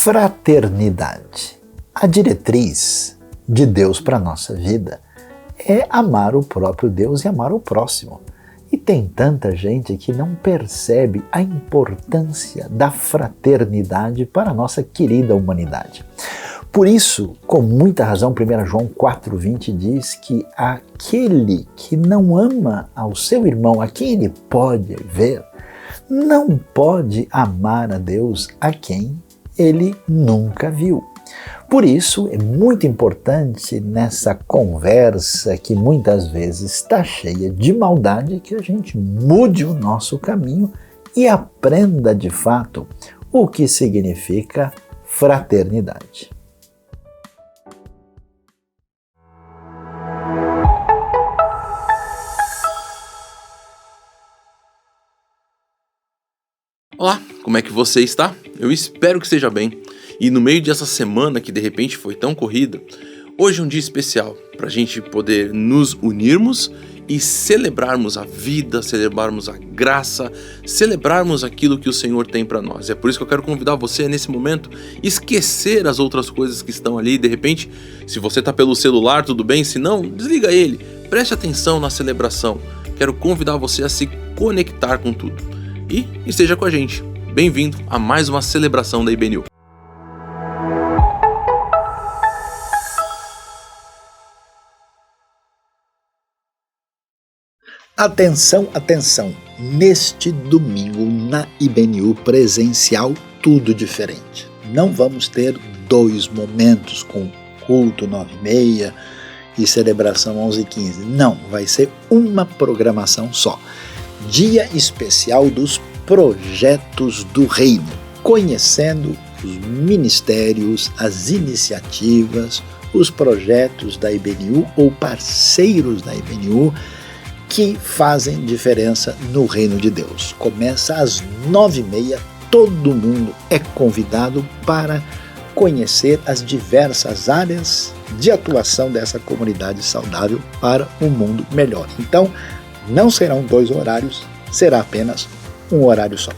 Fraternidade. A diretriz de Deus para a nossa vida é amar o próprio Deus e amar o próximo. E tem tanta gente que não percebe a importância da fraternidade para a nossa querida humanidade. Por isso, com muita razão, 1 João 4,20 diz que aquele que não ama ao seu irmão, a quem ele pode ver, não pode amar a Deus a quem ele nunca viu. Por isso, é muito importante nessa conversa que muitas vezes está cheia de maldade que a gente mude o nosso caminho e aprenda de fato o que significa fraternidade. Olá, como é que você está? Eu espero que esteja bem. E no meio dessa semana que de repente foi tão corrida, hoje é um dia especial para a gente poder nos unirmos e celebrarmos a vida, celebrarmos a graça, celebrarmos aquilo que o Senhor tem para nós. É por isso que eu quero convidar você nesse momento a esquecer as outras coisas que estão ali. De repente, se você está pelo celular, tudo bem, se não, desliga ele, preste atenção na celebração. Quero convidar você a se conectar com tudo e esteja com a gente. Bem-vindo a mais uma celebração da IBNU. Atenção, atenção! Neste domingo na IBNU presencial, tudo diferente. Não vamos ter 2 momentos com culto 9h30 e celebração 11h15. Não, vai ser uma programação só. Dia especial dos projetos do reino, conhecendo os ministérios, as iniciativas, os projetos da IBNU ou parceiros da IBNU que fazem diferença no reino de Deus. Começa às 9h30, todo mundo é convidado para conhecer as diversas áreas de atuação dessa comunidade saudável para um mundo melhor. Então, não serão 2 horários, será apenas um horário só.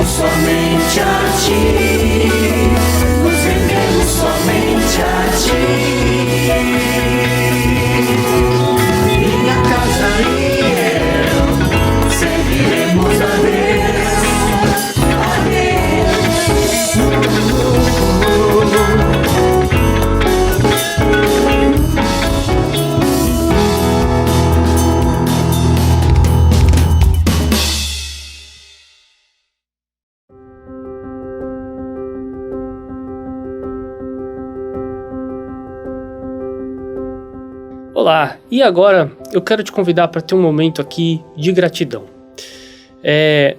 Somente a Ti, nos rendemos somente a Ti. Olá, e agora eu quero te convidar para ter um momento aqui de gratidão.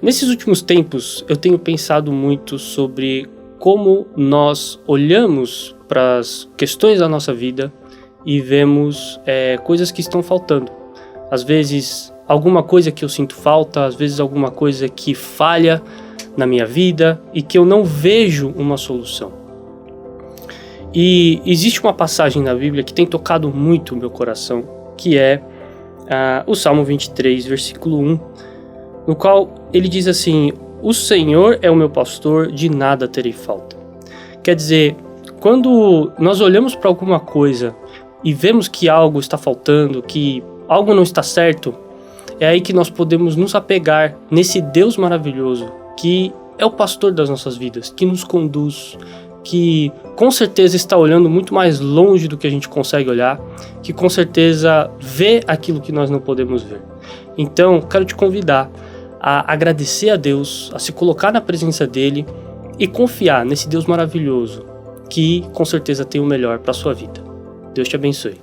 Nesses últimos tempos eu tenho pensado muito sobre como nós olhamos para as questões da nossa vida e vemos coisas que estão faltando. Às vezes alguma coisa que eu sinto falta, às vezes alguma coisa que falha na minha vida e que eu não vejo uma solução. E existe uma passagem na Bíblia que tem tocado muito o meu coração, que é o Salmo 23, versículo 1, no qual ele diz assim: o Senhor é o meu pastor, de nada terei falta. Quer dizer, quando nós olhamos para alguma coisa e vemos que algo está faltando, que algo não está certo, é aí que nós podemos nos apegar nesse Deus maravilhoso, que é o pastor das nossas vidas, que nos conduz, que com certeza está olhando muito mais longe do que a gente consegue olhar, que com certeza vê aquilo que nós não podemos ver. Então, quero te convidar a agradecer a Deus, a se colocar na presença dele e confiar nesse Deus maravilhoso, que com certeza tem o melhor para a sua vida. Deus te abençoe.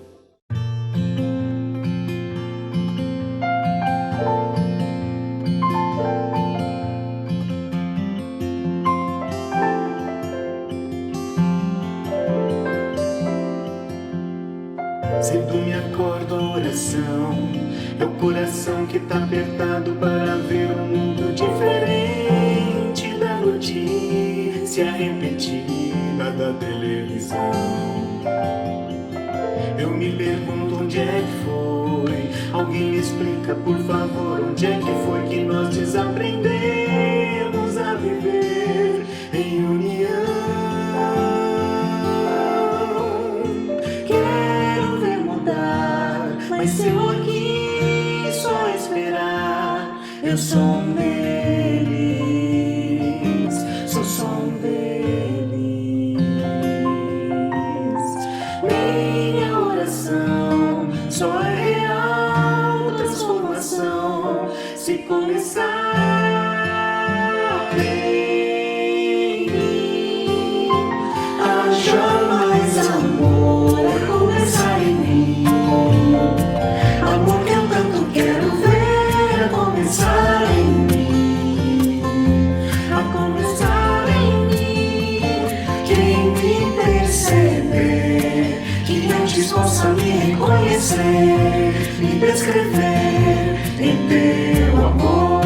Cedo me acordo a oração, é o coração que tá apertado para ver um mundo diferente da notícia repetida da televisão. Eu me pergunto onde é que foi, alguém me explica por favor, onde é que foi que nós desaprendemos a viver em união. Mas se eu aqui só esperar, eu sou um deles, sou um deles. Minha oração só é real transformação se começar em mim. Haja mais amor a começar em mim. Amor que eu tanto quero ver a começar em mim, a começar em mim. Quem me perceber, que antes possa me reconhecer, me descrever em teu amor.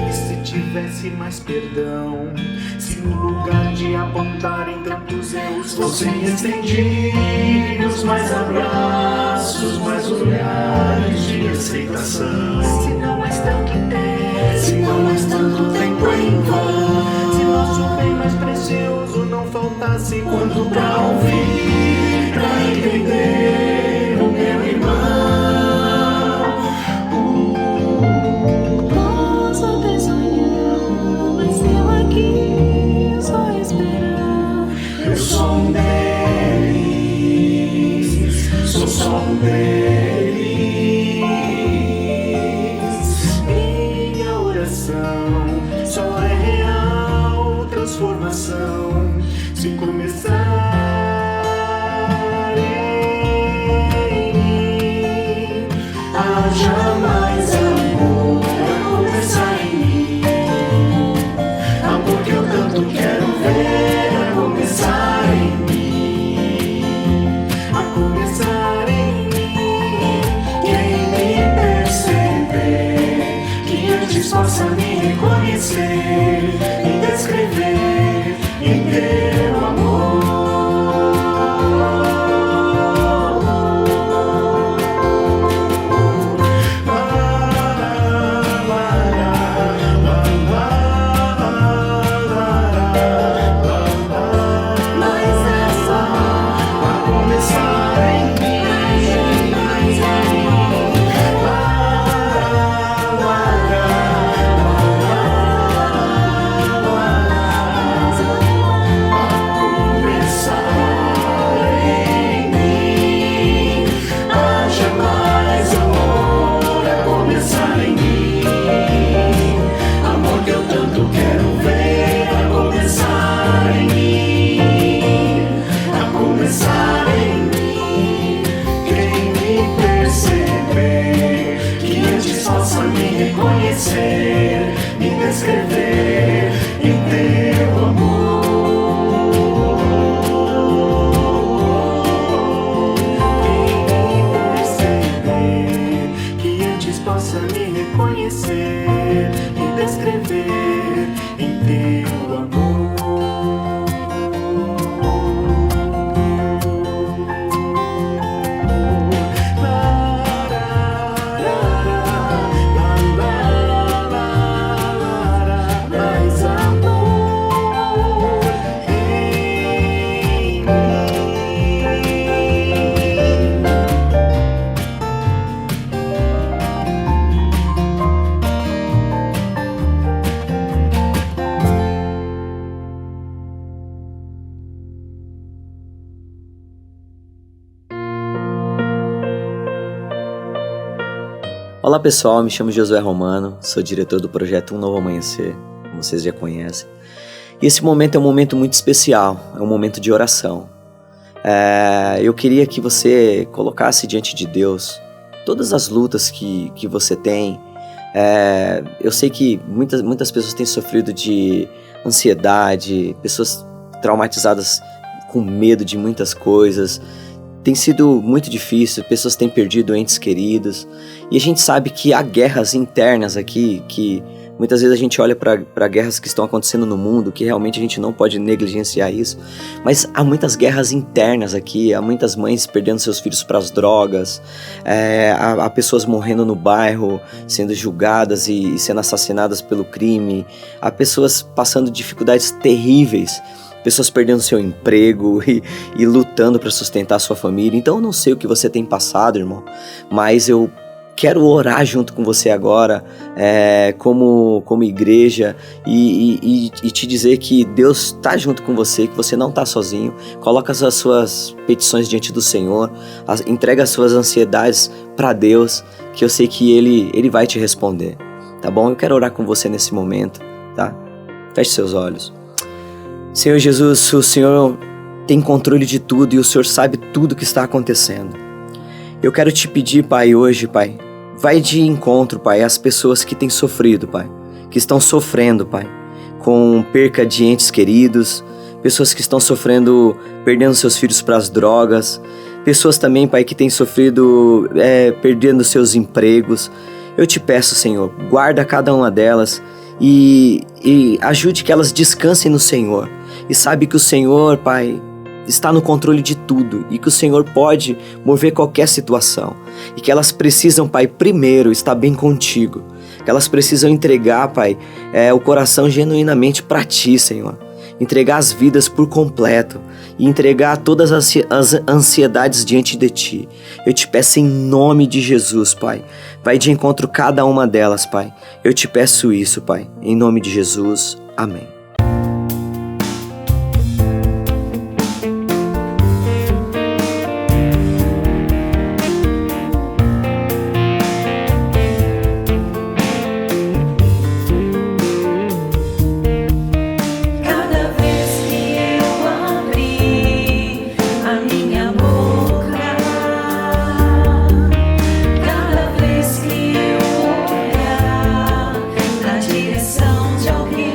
E se tivesse mais perdão, se no lugar de apontarem tantos erros fossem estendidos mais abraços, mais olhares de aceitação. Se não mais tanto tempo, se não mais tanto tempo em vão, se nosso bem mais precioso não faltasse quanto pra ouvir, pra entender o meu irmão. Posso até sonhar, mas eu aqui só esperar. Eu sou um deles, sou um deles. Minha oração só é real transformação se começar em mim. Haja mais amor a começar em mim. Amor que eu tanto quero ver a começar em mim, a começar em mim. Quem me perceber, que antes possa me reconhecer, me descrever em teu amor. descrever em teu amor. Quem me perceber, que antes possa me reconhecer e descrever em teu amor. Olá pessoal, me chamo Josué Romano, sou diretor do projeto Um Novo Amanhecer, como vocês já conhecem. E esse momento é um momento muito especial, é um momento de oração. Eu queria que você colocasse diante de Deus todas as lutas que você tem. Eu sei que muitas pessoas têm sofrido de ansiedade, pessoas traumatizadas com medo de muitas coisas. Tem sido muito difícil, pessoas têm perdido entes queridos. E a gente sabe que há guerras internas aqui, que muitas vezes a gente olha para guerras que estão acontecendo no mundo, que realmente a gente não pode negligenciar isso. Mas há muitas guerras internas aqui, há muitas mães perdendo seus filhos para as drogas, há pessoas morrendo no bairro, sendo julgadas e sendo assassinadas pelo crime, há pessoas passando dificuldades terríveis, pessoas perdendo seu emprego e lutando para sustentar sua família. Então eu não sei o que você tem passado, irmão, mas eu quero orar junto com você agora, como igreja, e te dizer que Deus está junto com você, que você não está sozinho. Coloca as suas petições diante do Senhor, entrega as suas ansiedades para Deus, que eu sei que Ele vai te responder, tá bom? Eu quero orar com você nesse momento, tá? Feche seus olhos. Senhor Jesus, o Senhor tem controle de tudo e o Senhor sabe tudo o que está acontecendo. Eu quero te pedir, Pai, hoje, Pai, vai de encontro, Pai, às pessoas que têm sofrido, Pai, que estão sofrendo, Pai, com perca de entes queridos, pessoas que estão sofrendo, perdendo seus filhos para as drogas, pessoas também, Pai, que têm sofrido, perdendo seus empregos. Eu te peço, Senhor, guarda cada uma delas e ajude que elas descansem no Senhor. E sabe que o Senhor, Pai, está no controle de tudo e que o Senhor pode mover qualquer situação. E que elas precisam, Pai, primeiro estar bem contigo. Que elas precisam entregar, Pai, o coração genuinamente para Ti, Senhor. Entregar as vidas por completo e entregar todas as ansiedades diante de Ti. Eu te peço em nome de Jesus, Pai. Vai de encontro cada uma delas, Pai. Eu te peço isso, Pai. Em nome de Jesus. Amém. Na direção de alguém.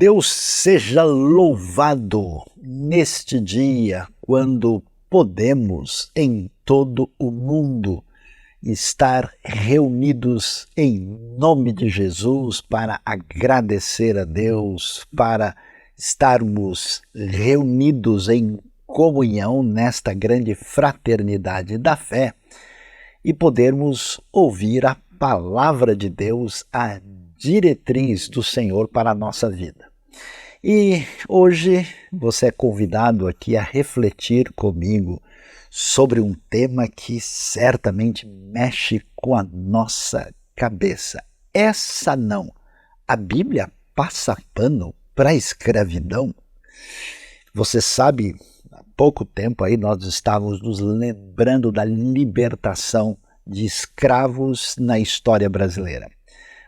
Deus seja louvado neste dia, quando podemos em todo o mundo estar reunidos em nome de Jesus para agradecer a Deus, para estarmos reunidos em comunhão nesta grande fraternidade da fé e podermos ouvir a palavra de Deus, a diretriz do Senhor para a nossa vida. E hoje você é convidado aqui a refletir comigo sobre um tema que certamente mexe com a nossa cabeça. Essa não. A Bíblia passa pano para a escravidão. Você sabe, há pouco tempo aí nós estávamos nos lembrando da libertação de escravos na história brasileira.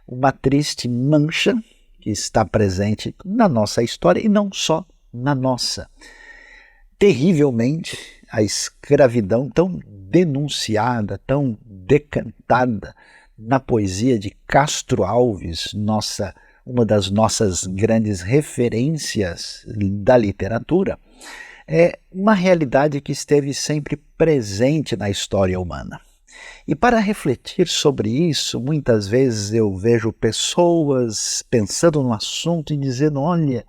Uma triste mancha que está presente na nossa história e não só na nossa. Terrivelmente, a escravidão tão denunciada, tão decantada na poesia de Castro Alves, uma das nossas grandes referências da literatura, é uma realidade que esteve sempre presente na história humana. E para refletir sobre isso, muitas vezes eu vejo pessoas pensando no assunto e dizendo, olha,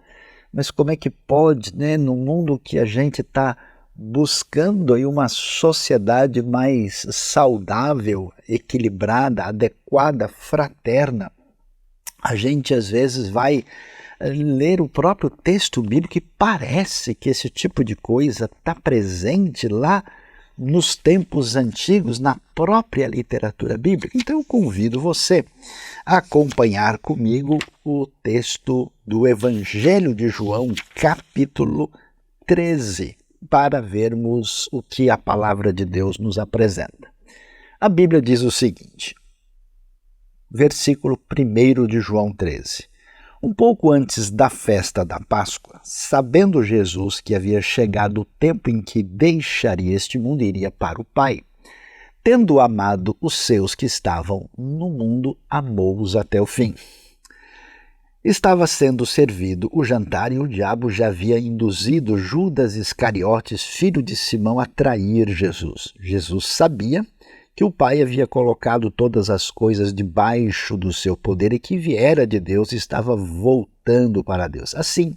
mas como é que pode, né, no mundo que a gente está buscando aí uma sociedade mais saudável, equilibrada, adequada, fraterna, a gente às vezes vai ler o próprio texto bíblico e parece que esse tipo de coisa está presente lá nos tempos antigos, na própria literatura bíblica. Então eu convido você a acompanhar comigo o texto do Evangelho de João, capítulo 13, para vermos o que a palavra de Deus nos apresenta. A Bíblia diz o seguinte, versículo 1 de João 13. Um pouco antes da festa da Páscoa, sabendo Jesus que havia chegado o tempo em que deixaria este mundo e iria para o Pai, tendo amado os seus que estavam no mundo, amou-os até o fim. Estava sendo servido o jantar e o diabo já havia induzido Judas Iscariotes, filho de Simão, a trair Jesus. Jesus sabia que o Pai havia colocado todas as coisas debaixo do seu poder e que viera de Deus e estava voltando para Deus. Assim,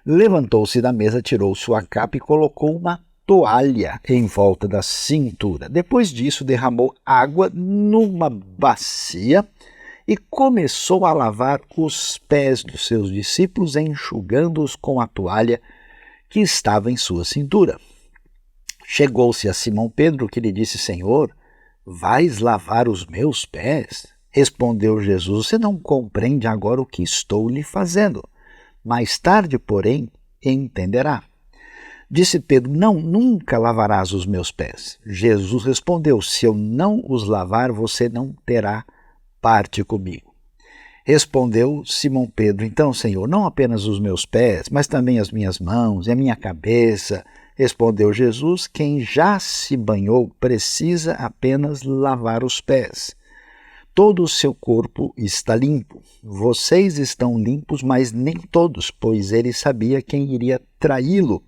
levantou-se da mesa, tirou sua capa e colocou uma toalha em volta da cintura. Depois disso, derramou água numa bacia e começou a lavar os pés dos seus discípulos, enxugando-os com a toalha que estava em sua cintura. Chegou-se a Simão Pedro, que lhe disse, Senhor, vais lavar os meus pés? Respondeu Jesus, você não compreende agora o que estou lhe fazendo. Mais tarde, porém, entenderá. Disse Pedro, não, nunca lavarás os meus pés. Jesus respondeu, se eu não os lavar, você não terá parte comigo. Respondeu Simão Pedro, então, Senhor, não apenas os meus pés, mas também as minhas mãos e a minha cabeça. Respondeu Jesus, quem já se banhou precisa apenas lavar os pés. Todo o seu corpo está limpo. Vocês estão limpos, mas nem todos, pois ele sabia quem iria traí-lo,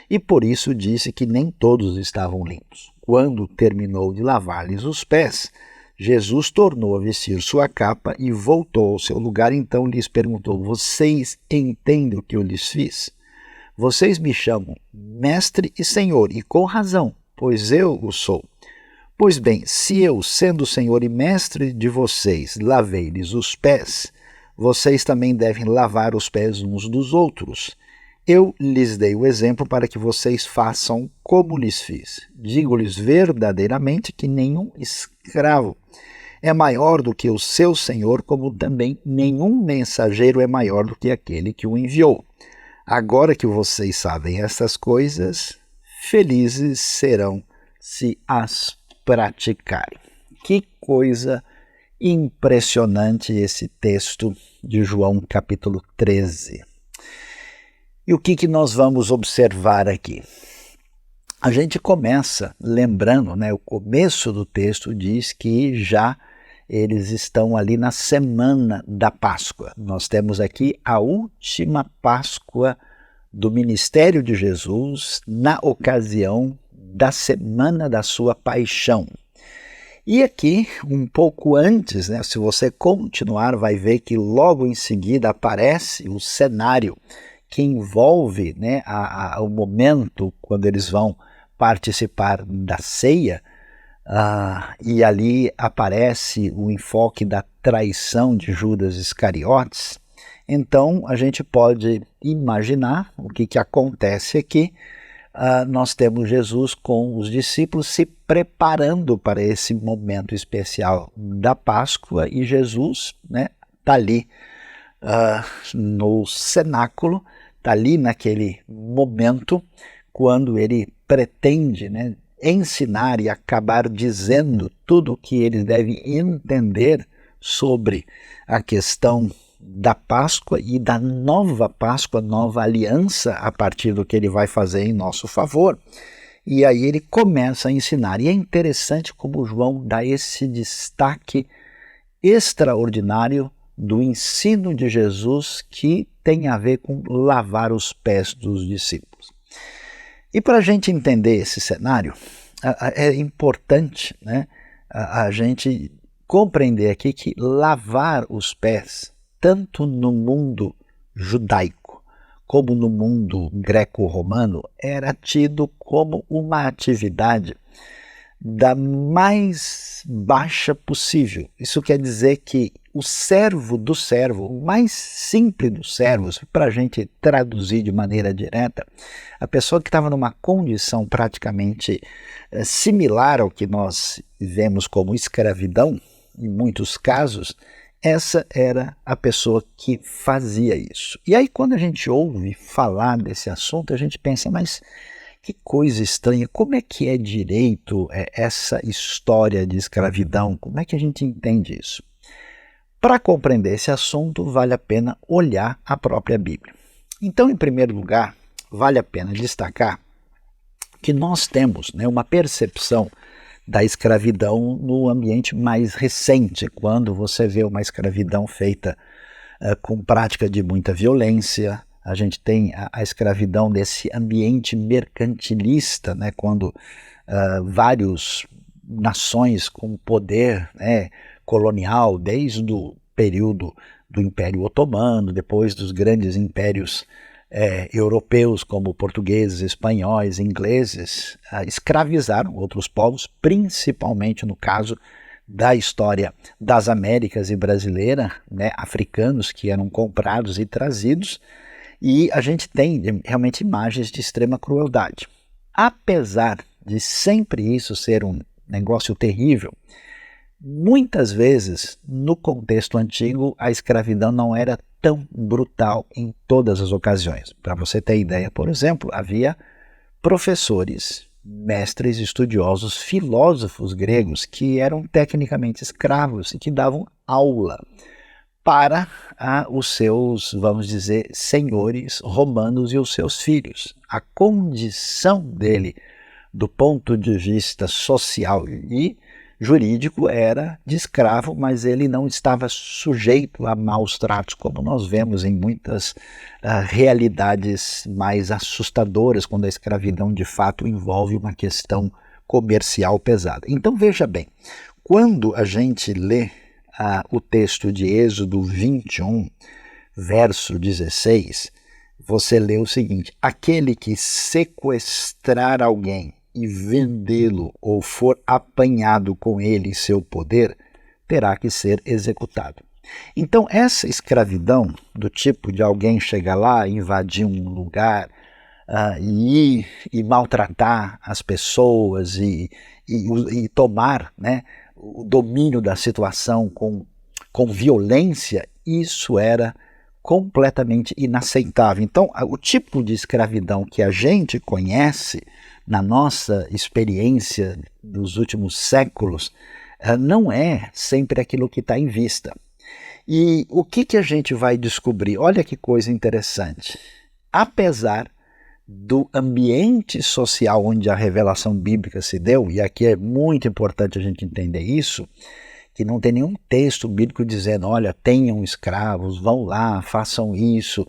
e por isso disse que nem todos estavam limpos. Quando terminou de lavar-lhes os pés, Jesus tornou a vestir sua capa e voltou ao seu lugar. Então lhes perguntou, vocês entendem o que eu lhes fiz? Vocês me chamam mestre e senhor, e com razão, pois eu o sou. Pois bem, se eu, sendo senhor e mestre de vocês, lavei-lhes os pés, vocês também devem lavar os pés uns dos outros. Eu lhes dei o exemplo para que vocês façam como lhes fiz. Digo-lhes verdadeiramente que nenhum escravo é maior do que o seu senhor, como também nenhum mensageiro é maior do que aquele que o enviou. Agora que vocês sabem essas coisas, felizes serão se as praticarem. Que coisa impressionante esse texto de João capítulo 13. E o que nós vamos observar aqui? A gente começa lembrando, o começo do texto diz que já eles estão ali na semana da Páscoa. Nós temos aqui a última Páscoa do ministério de Jesus na ocasião da semana da sua paixão. E aqui, um pouco antes, né, se você continuar, vai ver que logo em seguida aparece o cenário que envolve, né, o momento quando eles vão participar da ceia, e ali aparece o enfoque da traição de Judas Iscariotes. Então a gente pode imaginar o que acontece aqui. Nós temos Jesus com os discípulos se preparando para esse momento especial da Páscoa, e Jesus, né, está ali no cenáculo, está ali naquele momento quando ele pretende, né, ensinar e acabar dizendo tudo o que eles devem entender sobre a questão da Páscoa e da nova Páscoa, nova aliança, a partir do que ele vai fazer em nosso favor. E aí ele começa a ensinar. E é interessante como João dá esse destaque extraordinário do ensino de Jesus, que tem a ver com lavar os pés dos discípulos. E para a gente entender esse cenário, é importante, né, a gente compreender aqui que lavar os pés, tanto no mundo judaico como no mundo greco-romano, era tido como uma atividade da mais baixa possível. Isso quer dizer que o servo do servo, o mais simples dos servos, para a gente traduzir de maneira direta, a pessoa que estava numa condição praticamente similar ao que nós vemos como escravidão, em muitos casos, essa era a pessoa que fazia isso. E aí quando a gente ouve falar desse assunto, a gente pensa, mas que coisa estranha, como é que é direito essa história de escravidão? Como é que a gente entende isso? Para compreender esse assunto, vale a pena olhar a própria Bíblia. Então, em primeiro lugar, vale a pena destacar que nós temos, né, uma percepção da escravidão no ambiente mais recente, quando você vê uma escravidão feita com prática de muita violência. A gente tem a escravidão desse ambiente mercantilista, né, quando várias nações com poder, né, colonial, desde o período do Império Otomano, depois dos grandes impérios europeus, como portugueses, espanhóis, ingleses, escravizaram outros povos, principalmente no caso da história das Américas e brasileira, né, africanos que eram comprados e trazidos, e a gente tem realmente imagens de extrema crueldade. Apesar de sempre isso ser um negócio terrível, muitas vezes, no contexto antigo, a escravidão não era tão brutal em todas as ocasiões. Para você ter ideia, por exemplo, havia professores, mestres, estudiosos, filósofos gregos que eram tecnicamente escravos e que davam aula para os seus, vamos dizer, senhores romanos e os seus filhos. A condição dele, do ponto de vista social e jurídico, era de escravo, mas ele não estava sujeito a maus tratos, como nós vemos em muitas realidades mais assustadoras, quando a escravidão de fato envolve uma questão comercial pesada. Então veja bem, quando a gente lê o texto de Êxodo 21, verso 16, você lê o seguinte: aquele que sequestrar alguém e vendê-lo ou for apanhado com ele em seu poder, terá que ser executado. Então essa escravidão, do tipo de alguém chegar lá, invadir um lugar e maltratar as pessoas e tomar, né, o domínio da situação com violência, isso era completamente inaceitável. Então, o tipo de escravidão que a gente conhece na nossa experiência dos últimos séculos não é sempre aquilo que está em vista. E o que a gente vai descobrir? Olha que coisa interessante. Apesar do ambiente social onde a revelação bíblica se deu, e aqui é muito importante a gente entender isso, que não tem nenhum texto bíblico dizendo, olha, tenham escravos, vão lá, façam isso.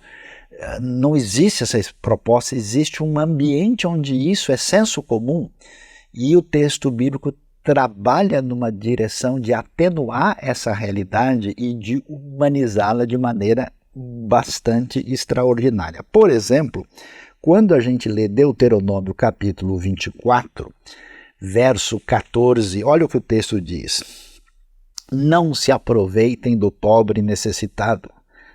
Não existe essa proposta, existe um ambiente onde isso é senso comum, e o texto bíblico trabalha numa direção de atenuar essa realidade e de humanizá-la de maneira bastante extraordinária. Por exemplo, quando a gente lê Deuteronômio capítulo 24, verso 14, olha o que o texto diz. Não se aproveitem do pobre necessitado,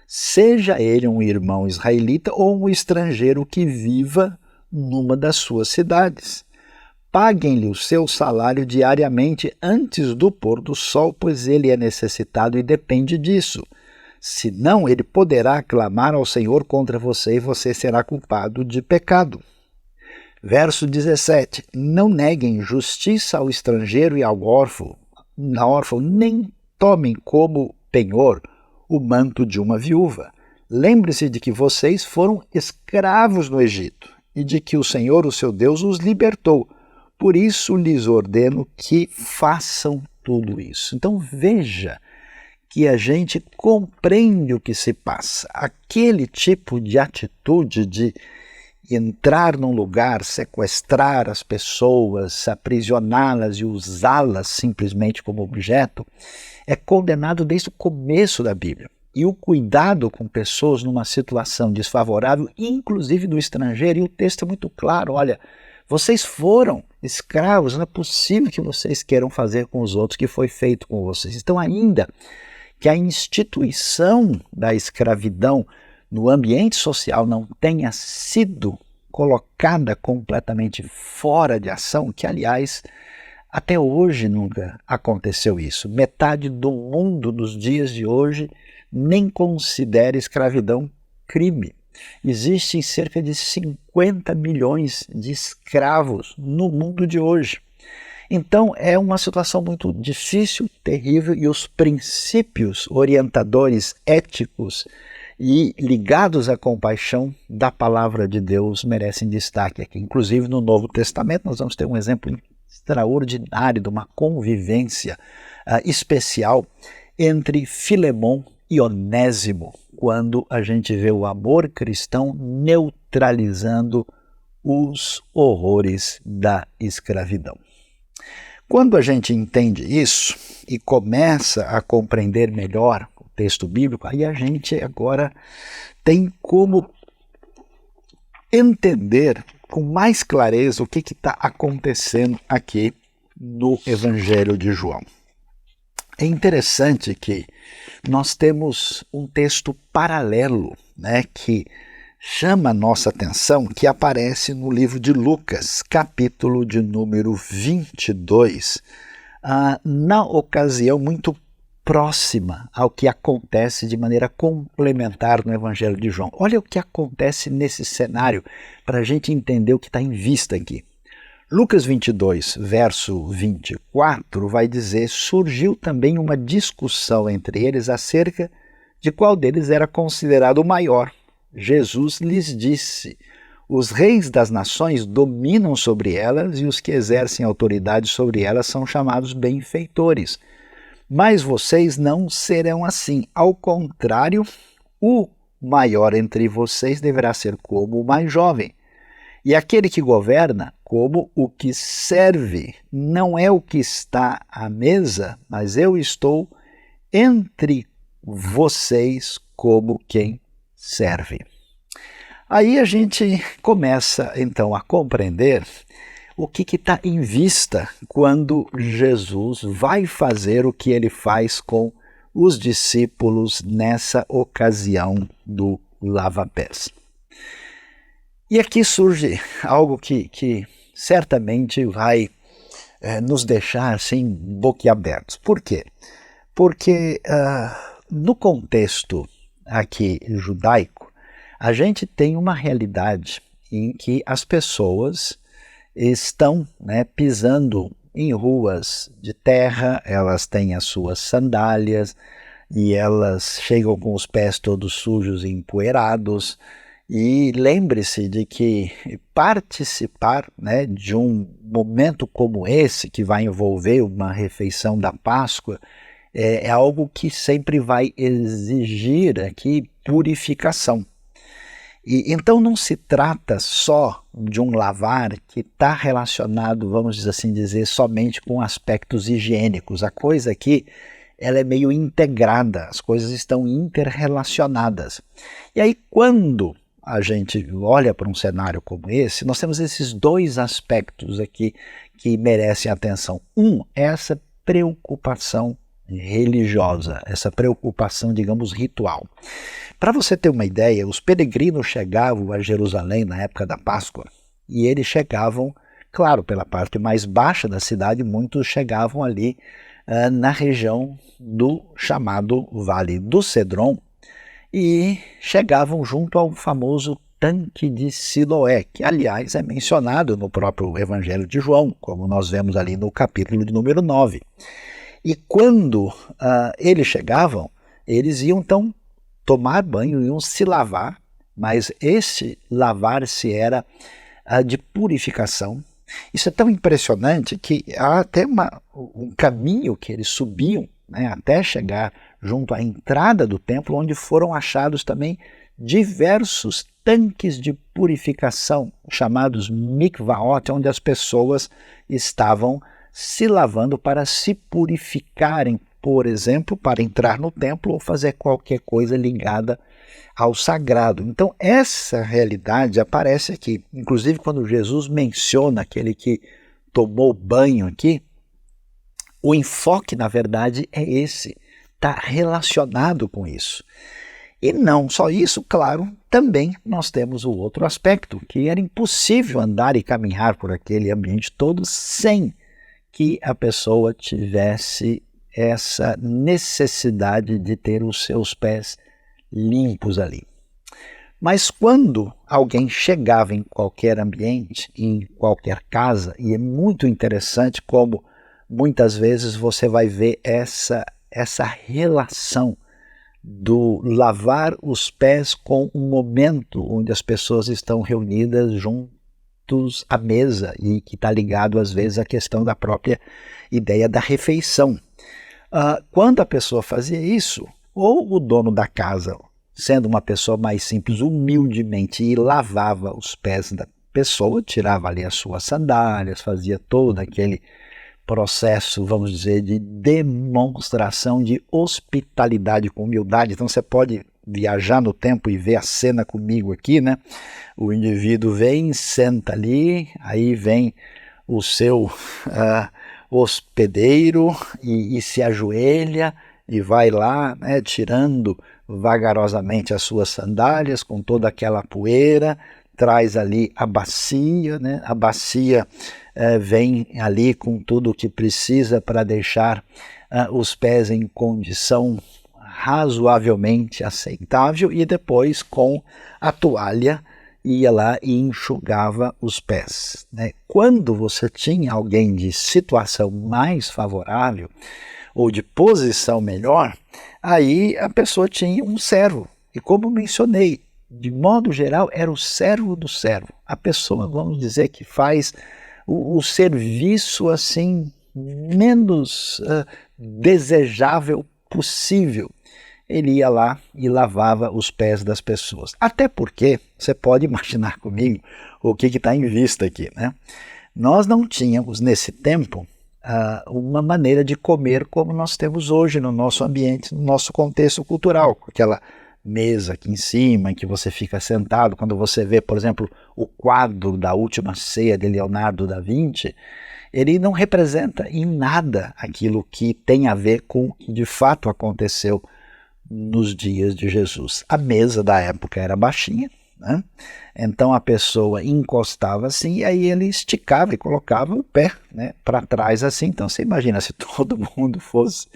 seja ele um irmão israelita ou um estrangeiro que viva numa das suas cidades. Paguem-lhe o seu salário diariamente antes do pôr do sol, pois ele é necessitado e depende disso. Senão, ele poderá clamar ao Senhor contra você e você será culpado de pecado. Verso 17. Não neguem justiça ao estrangeiro e ao órfão, nem tomem como penhor o manto de uma viúva. Lembre-se de que vocês foram escravos no Egito e de que o Senhor, o seu Deus, os libertou. Por isso lhes ordeno que façam tudo isso. Então veja que a gente compreende o que se passa. Aquele tipo de atitude de entrar num lugar, sequestrar as pessoas, aprisioná-las e usá-las simplesmente como objeto, é condenado desde o começo da Bíblia. E o cuidado com pessoas numa situação desfavorável, inclusive do estrangeiro, e o texto é muito claro, olha, vocês foram escravos, não é possível que vocês queiram fazer com os outros o que foi feito com vocês. Então, ainda que a instituição da escravidão no ambiente social não tenha sido colocada completamente fora de ação, que, aliás, até hoje nunca aconteceu isso. Metade do mundo nos dias de hoje nem considera escravidão crime. Existem cerca de 50 milhões de escravos no mundo de hoje. Então é uma situação muito difícil, terrível, e os princípios orientadores éticos e ligados à compaixão da palavra de Deus merecem destaque aqui. Inclusive no Novo Testamento nós vamos ter um exemplo extraordinário de uma convivência especial entre Filemão e Onésimo, quando a gente vê o amor cristão neutralizando os horrores da escravidão. Quando a gente entende isso e começa a compreender melhor o texto bíblico, aí a gente agora tem como entender com mais clareza o que está acontecendo aqui no Evangelho de João. É interessante que nós temos um texto paralelo, né, que chama a nossa atenção, que aparece no livro de Lucas, capítulo de número 22, na ocasião muito próxima ao que acontece de maneira complementar no Evangelho de João. Olha o que acontece nesse cenário para a gente entender o que está em vista aqui. Lucas 22, verso 24, vai dizer: surgiu também uma discussão entre eles acerca de qual deles era considerado o maior. Jesus lhes disse: os reis das nações dominam sobre elas e os que exercem autoridade sobre elas são chamados benfeitores. Mas vocês não serão assim. Ao contrário, o maior entre vocês deverá ser como o mais jovem. E aquele que governa como o que serve. Não é o que está à mesa, mas eu estou entre vocês como quem serve. Aí a gente começa então a compreender o que está em vista quando Jesus vai fazer o que ele faz com os discípulos nessa ocasião do lava-pés. E aqui surge algo que certamente vai nos deixar assim boquiabertos. Por quê? Porque no contexto aqui judaico, a gente tem uma realidade em que as pessoas estão pisando em ruas de terra, elas têm as suas sandálias e elas chegam com os pés todos sujos e empoeirados. E lembre-se de que participar de um momento como esse, que vai envolver uma refeição da Páscoa, é algo que sempre vai exigir aqui purificação. E então não se trata só de um lavar que está relacionado, vamos assim dizer, somente com aspectos higiênicos. A coisa aqui, ela é meio integrada, as coisas estão interrelacionadas. E aí quando a gente olha para um cenário como esse, nós temos esses dois aspectos aqui que merecem atenção. Essa preocupação religiosa, essa preocupação, digamos, ritual. Para você ter uma ideia, os peregrinos chegavam a Jerusalém na época da Páscoa e eles chegavam, claro, pela parte mais baixa da cidade, muitos chegavam ali na região do chamado Vale do Cedron e chegavam junto ao famoso tanque de Siloé, que aliás é mencionado no próprio Evangelho de João, como nós vemos ali no capítulo de número 9. E quando eles chegavam, eles iam então tomar banho, iam se lavar, mas esse lavar-se era de purificação. Isso é tão impressionante que há até um caminho que eles subiam, né, até chegar junto à entrada do templo, onde foram achados também diversos tanques de purificação, chamados mikvaot, onde as pessoas estavam se lavando para se purificarem, por exemplo, para entrar no templo ou fazer qualquer coisa ligada ao sagrado. Então essa realidade aparece aqui. Inclusive quando Jesus menciona aquele que tomou banho aqui, o enfoque na verdade é esse, está relacionado com isso. E não só isso, claro, também nós temos o outro aspecto, que era impossível andar e caminhar por aquele ambiente todo sem que a pessoa tivesse essa necessidade de ter os seus pés limpos ali. Mas quando alguém chegava em qualquer ambiente, em qualquer casa, e é muito interessante como muitas vezes você vai ver essa relação do lavar os pés com um momento onde as pessoas estão reunidas juntas à mesa e que está ligado às vezes à questão da própria ideia da refeição. Quando a pessoa fazia isso, ou o dono da casa, sendo uma pessoa mais simples, humildemente, e lavava os pés da pessoa, tirava ali as suas sandálias, fazia todo aquele processo, vamos dizer, de demonstração de hospitalidade com humildade. Então você pode viajar no tempo e ver a cena comigo aqui, né? O indivíduo vem, senta ali, aí vem o seu hospedeiro e se ajoelha e vai lá, né, tirando vagarosamente as suas sandálias com toda aquela poeira, traz ali a bacia, né? A bacia vem ali com tudo o que precisa para deixar os pés em condição razoavelmente aceitável, e depois com a toalha ia lá e enxugava os pés, né? Quando você tinha alguém de situação mais favorável ou de posição melhor, aí a pessoa tinha um servo, e como mencionei, de modo geral era o servo do servo, a pessoa, vamos dizer, que faz o serviço assim menos desejável possível. Ele ia lá e lavava os pés das pessoas. Até porque, você pode imaginar comigo o que está em vista aqui, né? Nós não tínhamos nesse tempo uma maneira de comer como nós temos hoje no nosso ambiente, no nosso contexto cultural, com aquela mesa aqui em cima em que você fica sentado. Quando você vê, por exemplo, o quadro da Última Ceia de Leonardo da Vinci, ele não representa em nada aquilo que tem a ver com o que de fato aconteceu nos dias de Jesus. A mesa da época era baixinha, né? Então a pessoa encostava assim e aí ele esticava e colocava o pé, né, para trás assim. Então você imagina se todo mundo fosse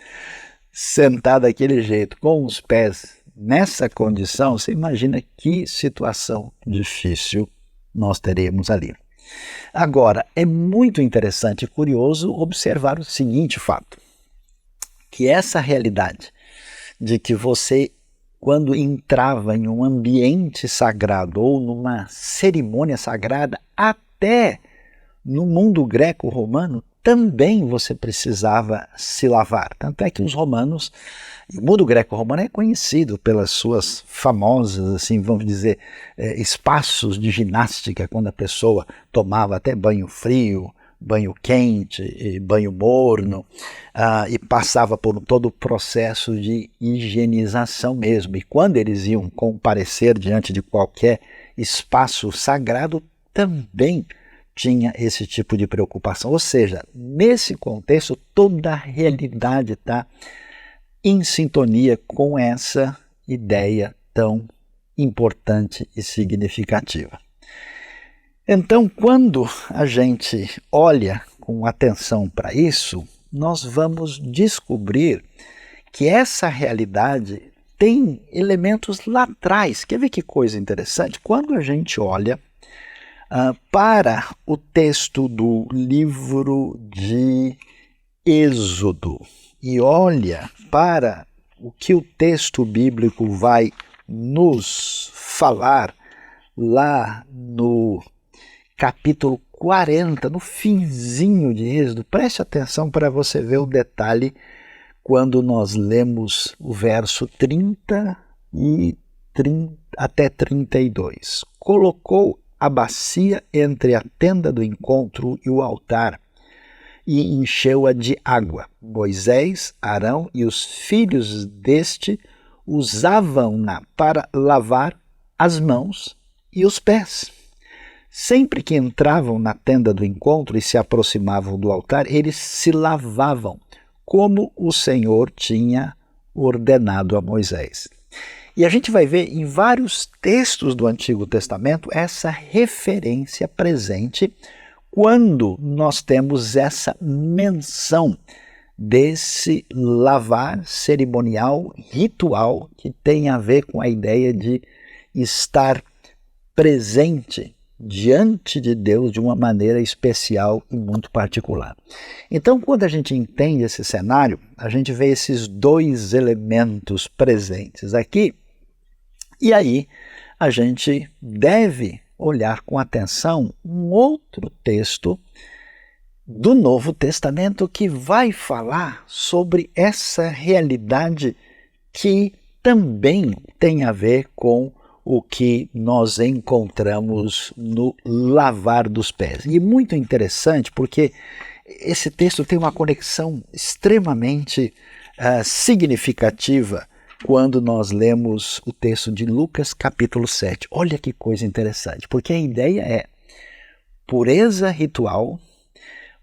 sentar daquele jeito, com os pés nessa condição, você imagina que situação difícil nós teríamos ali. Agora, é muito interessante e curioso observar o seguinte fato, que essa realidade de que você, quando entrava em um ambiente sagrado ou numa cerimônia sagrada, até no mundo greco-romano, também você precisava se lavar. Tanto é que os romanos, o mundo greco-romano é conhecido pelas suas famosas, assim, vamos dizer, espaços de ginástica, quando a pessoa tomava até banho frio, banho quente, banho morno, e passava por todo o processo de higienização mesmo. E quando eles iam comparecer diante de qualquer espaço sagrado, também tinha esse tipo de preocupação. Ou seja, nesse contexto, toda a realidade está em sintonia com essa ideia tão importante e significativa. Então, quando a gente olha com atenção para isso, nós vamos descobrir que essa realidade tem elementos lá atrás. Quer ver que coisa interessante? Quando a gente olha para o texto do livro de Êxodo e olha para o que o texto bíblico vai nos falar lá no capítulo 40, no finzinho de Êxodo, preste atenção para você ver o detalhe quando nós lemos o verso 30 até 32. Colocou a bacia entre a tenda do encontro e o altar e encheu-a de água. Moisés, Arão e os filhos deste usavam-na para lavar as mãos e os pés. Sempre que entravam na tenda do encontro e se aproximavam do altar, eles se lavavam, como o Senhor tinha ordenado a Moisés. E a gente vai ver em vários textos do Antigo Testamento essa referência presente quando nós temos essa menção desse lavar cerimonial, ritual, que tem a ver com a ideia de estar presente diante de Deus de uma maneira especial e muito particular. Então, quando a gente entende esse cenário, a gente vê esses dois elementos presentes aqui, e aí a gente deve olhar com atenção um outro texto do Novo Testamento que vai falar sobre essa realidade que também tem a ver com o que nós encontramos no lavar dos pés. E é muito interessante porque esse texto tem uma conexão extremamente significativa quando nós lemos o texto de Lucas capítulo 7. Olha que coisa interessante, porque a ideia é pureza ritual,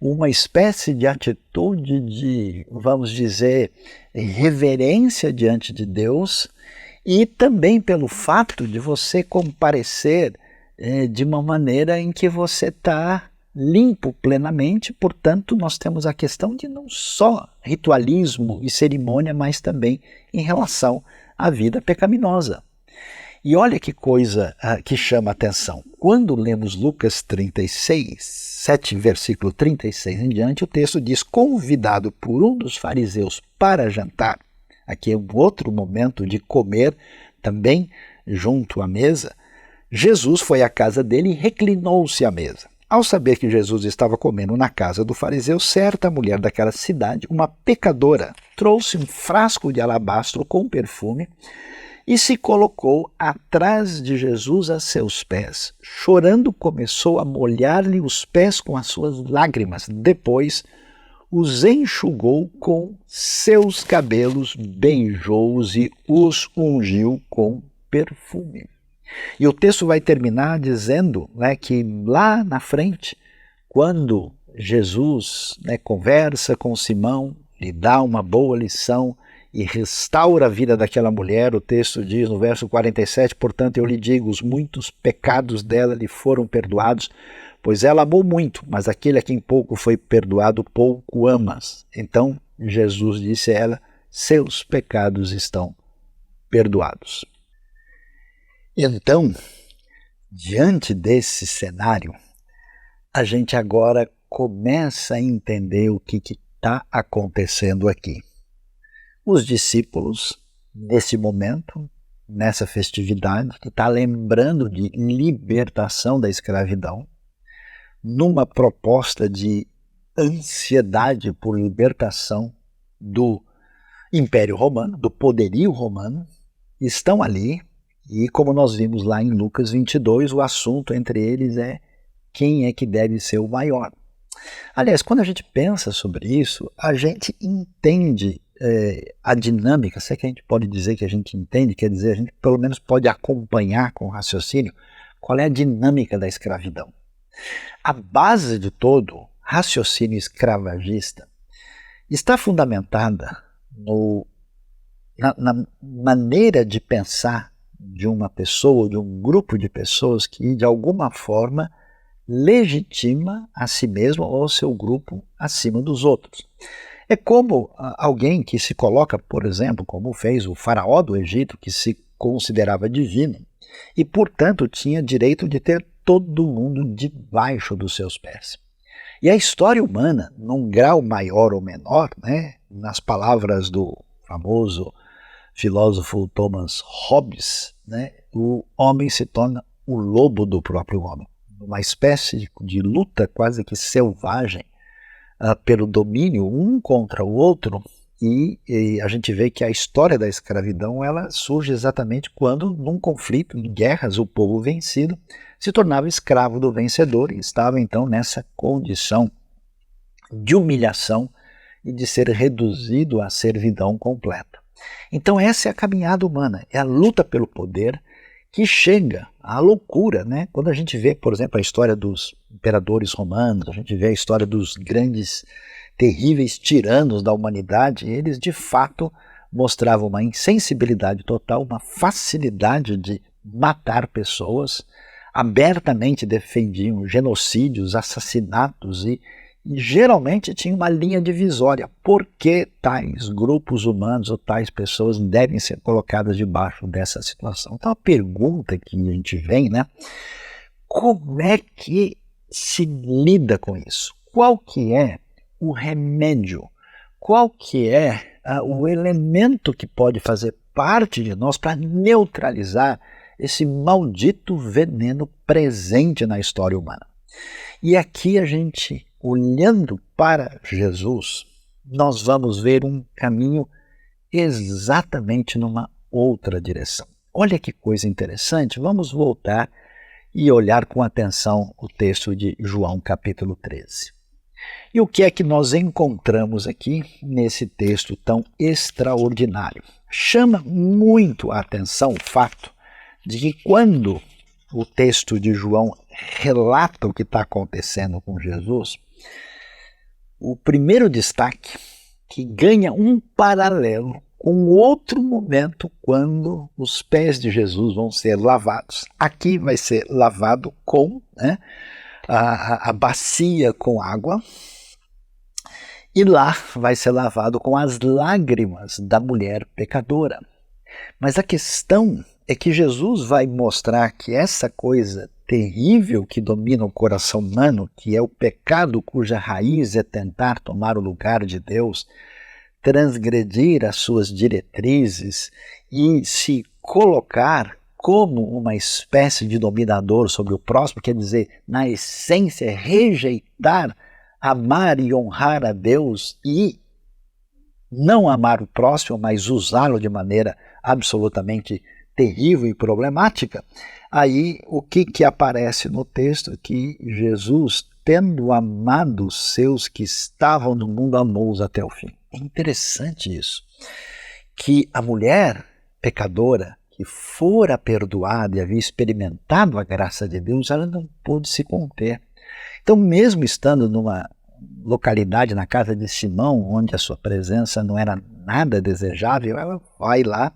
uma espécie de atitude de, vamos dizer, reverência diante de Deus, e também pelo fato de você comparecer de uma maneira em que você está limpo plenamente. Portanto, nós temos a questão de não só ritualismo e cerimônia, mas também em relação à vida pecaminosa. E olha que coisa que chama a atenção. Quando lemos Lucas 36, 7, versículo 36 em diante, o texto diz: convidado por um dos fariseus para jantar. Aqui é um outro momento de comer também junto à mesa. Jesus foi à casa dele e reclinou-se à mesa. Ao saber que Jesus estava comendo na casa do fariseu, certa mulher daquela cidade, uma pecadora, trouxe um frasco de alabastro com perfume e se colocou atrás de Jesus a seus pés. Chorando, começou a molhar-lhe os pés com as suas lágrimas. Depois os enxugou com seus cabelos, beijou-os e os ungiu com perfume. E o texto vai terminar dizendo que lá na frente, quando Jesus conversa com Simão, lhe dá uma boa lição e restaura a vida daquela mulher, o texto diz no verso 47, portanto eu lhe digo, os muitos pecados dela lhe foram perdoados, pois ela amou muito, mas aquele a quem pouco foi perdoado, pouco amas. Então Jesus disse a ela, seus pecados estão perdoados. Então, diante desse cenário, a gente agora começa a entender o que está acontecendo aqui. Os discípulos, nesse momento, nessa festividade, que está lembrando de libertação da escravidão, numa proposta de ansiedade por libertação do Império Romano, do poderio romano, estão ali. E como nós vimos lá em Lucas 22, o assunto entre eles é quem é que deve ser o maior. Aliás, quando a gente pensa sobre isso, a gente entende a dinâmica, se é que a gente pode dizer que a gente entende, quer dizer, a gente pelo menos pode acompanhar com o raciocínio qual é a dinâmica da escravidão. A base de todo raciocínio escravagista está fundamentada na maneira de pensar de uma pessoa, de um grupo de pessoas que de alguma forma legitima a si mesmo ou seu grupo acima dos outros. É como alguém que se coloca, por exemplo, como fez o faraó do Egito, que se considerava divino e, portanto, tinha direito de ter todo mundo debaixo dos seus pés. E a história humana, num grau maior ou menor, nas palavras do famoso filósofo Thomas Hobbes, o homem se torna o lobo do próprio homem. Uma espécie de luta quase que selvagem pelo domínio um contra o outro, e a gente vê que a história da escravidão ela surge exatamente quando, num conflito, em guerras, o povo vencido se tornava escravo do vencedor e estava então nessa condição de humilhação e de ser reduzido à servidão completa. Então essa é a caminhada humana, é a luta pelo poder que chega à loucura, Quando a gente vê, por exemplo, a história dos imperadores romanos, a gente vê a história dos grandes, terríveis tiranos da humanidade, eles de fato mostravam uma insensibilidade total, uma facilidade de matar pessoas, abertamente defendiam genocídios, assassinatos e geralmente tinha uma linha divisória. Por que tais grupos humanos ou tais pessoas devem ser colocadas debaixo dessa situação? Então a pergunta que a gente vem, como é que se lida com isso? Qual que é o remédio? Qual que é o elemento que pode fazer parte de nós para neutralizar esse maldito veneno presente na história humana? E aqui a gente, olhando para Jesus, nós vamos ver um caminho exatamente numa outra direção. Olha que coisa interessante, vamos voltar e olhar com atenção o texto de João capítulo 13. E o que é que nós encontramos aqui nesse texto tão extraordinário? Chama muito a atenção o fato de que quando o texto de João relata o que está acontecendo com Jesus, o primeiro destaque que ganha um paralelo com outro momento quando os pés de Jesus vão ser lavados. Aqui vai ser lavado com a bacia com água, e lá vai ser lavado com as lágrimas da mulher pecadora. Mas a questão é que Jesus vai mostrar que essa coisa terrível que domina o coração humano, que é o pecado cuja raiz é tentar tomar o lugar de Deus, transgredir as suas diretrizes e se colocar como uma espécie de dominador sobre o próximo, quer dizer, na essência, rejeitar, amar e honrar a Deus e não amar o próximo, mas usá-lo de maneira absolutamente terrível e problemática. Aí o que aparece no texto é que Jesus, tendo amado os seus que estavam no mundo, amou-os até o fim. É interessante isso, que a mulher pecadora que fora perdoada e havia experimentado a graça de Deus, ela não pôde se conter. Então, mesmo estando numa localidade, na casa de Simão, onde a sua presença não era nada desejável, ela vai lá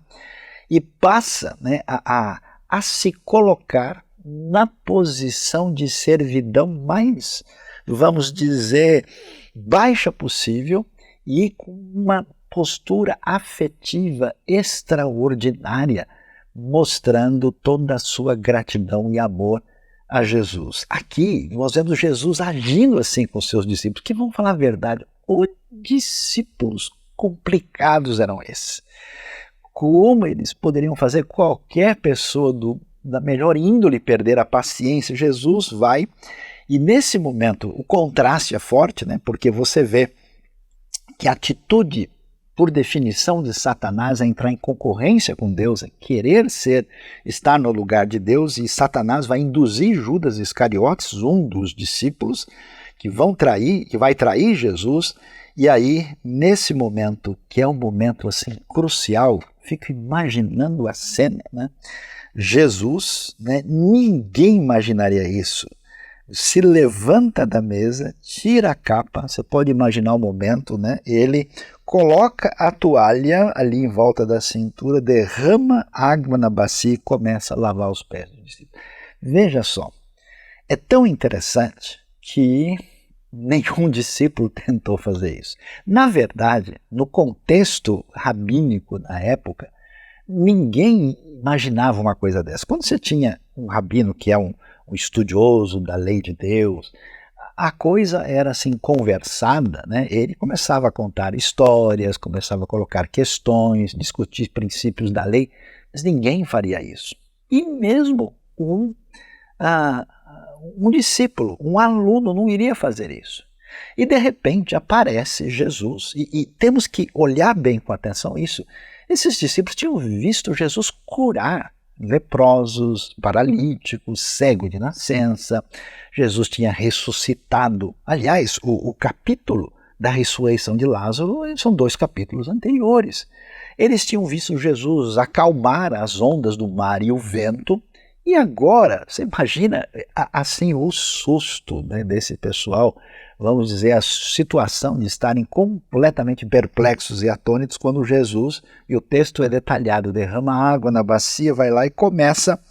e passa a se colocar na posição de servidão mais, vamos dizer, baixa possível e com uma postura afetiva extraordinária, mostrando toda a sua gratidão e amor a Jesus. Aqui nós vemos Jesus agindo assim com seus discípulos, que vamos falar a verdade, os discípulos complicados eram esses. Como eles poderiam fazer qualquer pessoa da melhor índole perder a paciência? Jesus vai E nesse momento o contraste é forte, né? Porque você vê que a atitude, por definição de Satanás, é entrar em concorrência com Deus, é querer estar no lugar de Deus, e Satanás vai induzir Judas Iscariotes, um dos discípulos, que vai trair Jesus. E aí, nesse momento, que é um momento assim crucial, fico imaginando a cena, né? Jesus, né? Ninguém imaginaria isso, se levanta da mesa, tira a capa, você pode imaginar o momento, né? Ele coloca a toalha ali em volta da cintura, derrama água na bacia e começa a lavar os pés do discípulo. Veja só, é tão interessante que nenhum discípulo tentou fazer isso. Na verdade, no contexto rabínico da época, ninguém imaginava uma coisa dessa. Quando você tinha um rabino que é um estudioso da lei de Deus, a coisa era assim conversada, né? Ele começava a contar histórias, começava a colocar questões, discutir princípios da lei, mas ninguém faria isso. E mesmo um discípulo, um aluno não iria fazer isso. E de repente aparece Jesus, e temos que olhar bem com atenção isso. Esses discípulos tinham visto Jesus curar leprosos, paralíticos, cego de nascença. Jesus tinha ressuscitado. Aliás, o capítulo da ressurreição de Lázaro são 2 capítulos anteriores. Eles tinham visto Jesus acalmar as ondas do mar e o vento. E agora, você imagina assim o susto, né, desse pessoal, vamos dizer, a situação de estarem completamente perplexos e atônitos quando Jesus, e o texto é detalhado, derrama água na bacia, vai lá e começa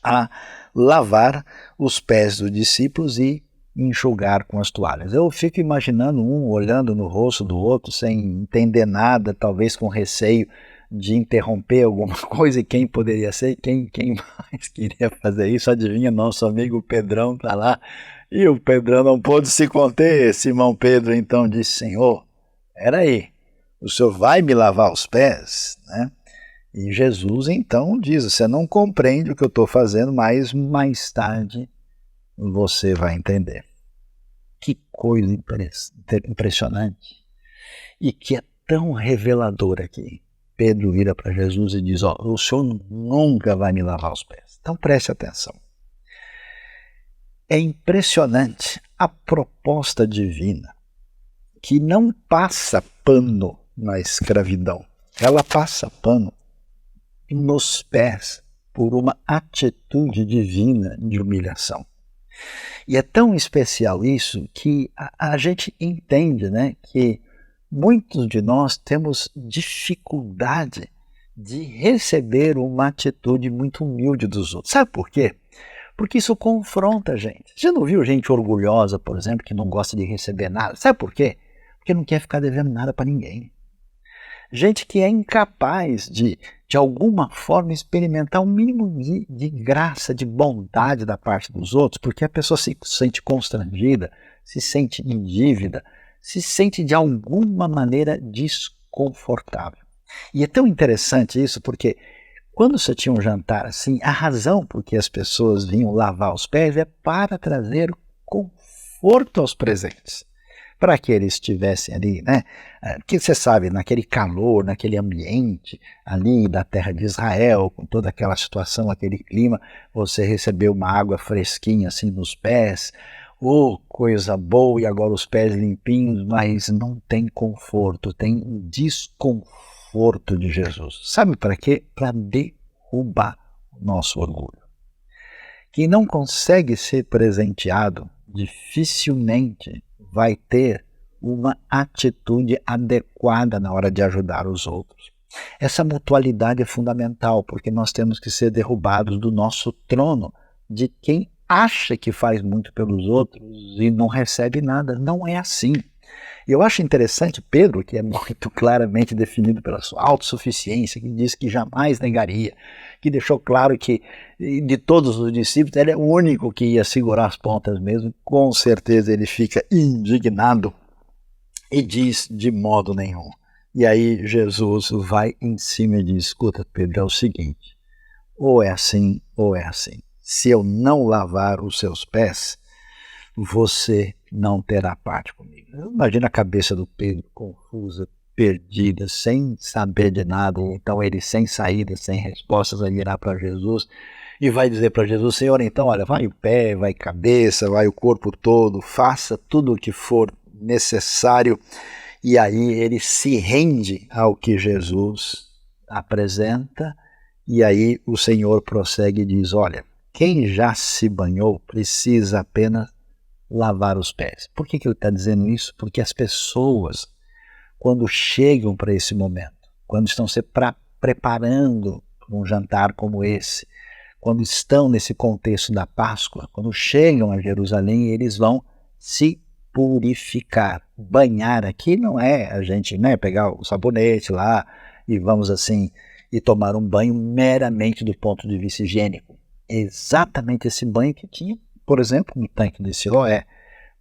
a lavar os pés dos discípulos e enxugar com as toalhas. Eu fico imaginando um olhando no rosto do outro sem entender nada, talvez com receio de interromper alguma coisa, e quem poderia ser, quem mais queria fazer isso? Adivinha, nosso amigo Pedrão está lá, e o Pedrão não pôde se conter. Simão Pedro então disse: Senhor, peraí, o senhor vai me lavar os pés, né? E Jesus então diz: você não compreende o que eu estou fazendo, mas mais tarde você vai entender. Que coisa impressionante, e que é tão revelador aqui. Pedro vira para Jesus e diz: o senhor nunca vai me lavar os pés. Então preste atenção. É impressionante a proposta divina, que não passa pano na escravidão. Ela passa pano nos pés por uma atitude divina de humilhação. E é tão especial isso que a gente entende, né, que muitos de nós temos dificuldade de receber uma atitude muito humilde dos outros. Sabe por quê? Porque isso confronta a gente. Você não viu gente orgulhosa, por exemplo, que não gosta de receber nada? Sabe por quê? Porque não quer ficar devendo nada para ninguém. Gente que é incapaz de alguma forma, experimentar um mínimo de graça, de bondade da parte dos outros, porque a pessoa se sente constrangida, se sente em dívida, se sente de alguma maneira desconfortável. E é tão interessante isso, porque quando você tinha um jantar assim, a razão por que as pessoas vinham lavar os pés é para trazer conforto aos presentes, para que eles estivessem ali, né? Porque você sabe, naquele calor, naquele ambiente ali da terra de Israel, com toda aquela situação, aquele clima, você recebeu uma água fresquinha assim nos pés, coisa boa, e agora os pés limpinhos, mas não tem conforto, tem desconforto de Jesus. Sabe para quê? Para derrubar o nosso orgulho. Quem não consegue ser presenteado, dificilmente vai ter uma atitude adequada na hora de ajudar os outros. Essa mutualidade é fundamental, porque nós temos que ser derrubados do nosso trono de quem acha que faz muito pelos outros e não recebe nada. Não é assim. Eu acho interessante Pedro, que é muito claramente definido pela sua autossuficiência, que diz que jamais negaria, que deixou claro que de todos os discípulos ele é o único que ia segurar as pontas mesmo. Com certeza ele fica indignado e diz: de modo nenhum. E aí Jesus vai em cima e diz: escuta, Pedro, é o seguinte, ou é assim ou é assim. Se eu não lavar os seus pés, você não terá parte comigo. Imagina a cabeça do Pedro, confusa, perdida, sem saber de nada. Então ele sem saída, sem respostas, vai virar para Jesus e vai dizer para Jesus: Senhor, então olha, vai o pé, vai a cabeça, vai o corpo todo, faça tudo o que for necessário. E aí ele se rende ao que Jesus apresenta, e aí o Senhor prossegue e diz: olha, quem já se banhou precisa apenas lavar os pés. Por que ele está dizendo isso? Porque as pessoas, quando chegam para esse momento, quando estão se preparando para um jantar como esse, quando estão nesse contexto da Páscoa, quando chegam a Jerusalém, eles vão se purificar. Banhar aqui não é a gente, né, pegar o sabonete lá e vamos assim, e tomar um banho meramente do ponto de vista higiênico. É exatamente esse banho que tinha, por exemplo, no tanque de Siloé,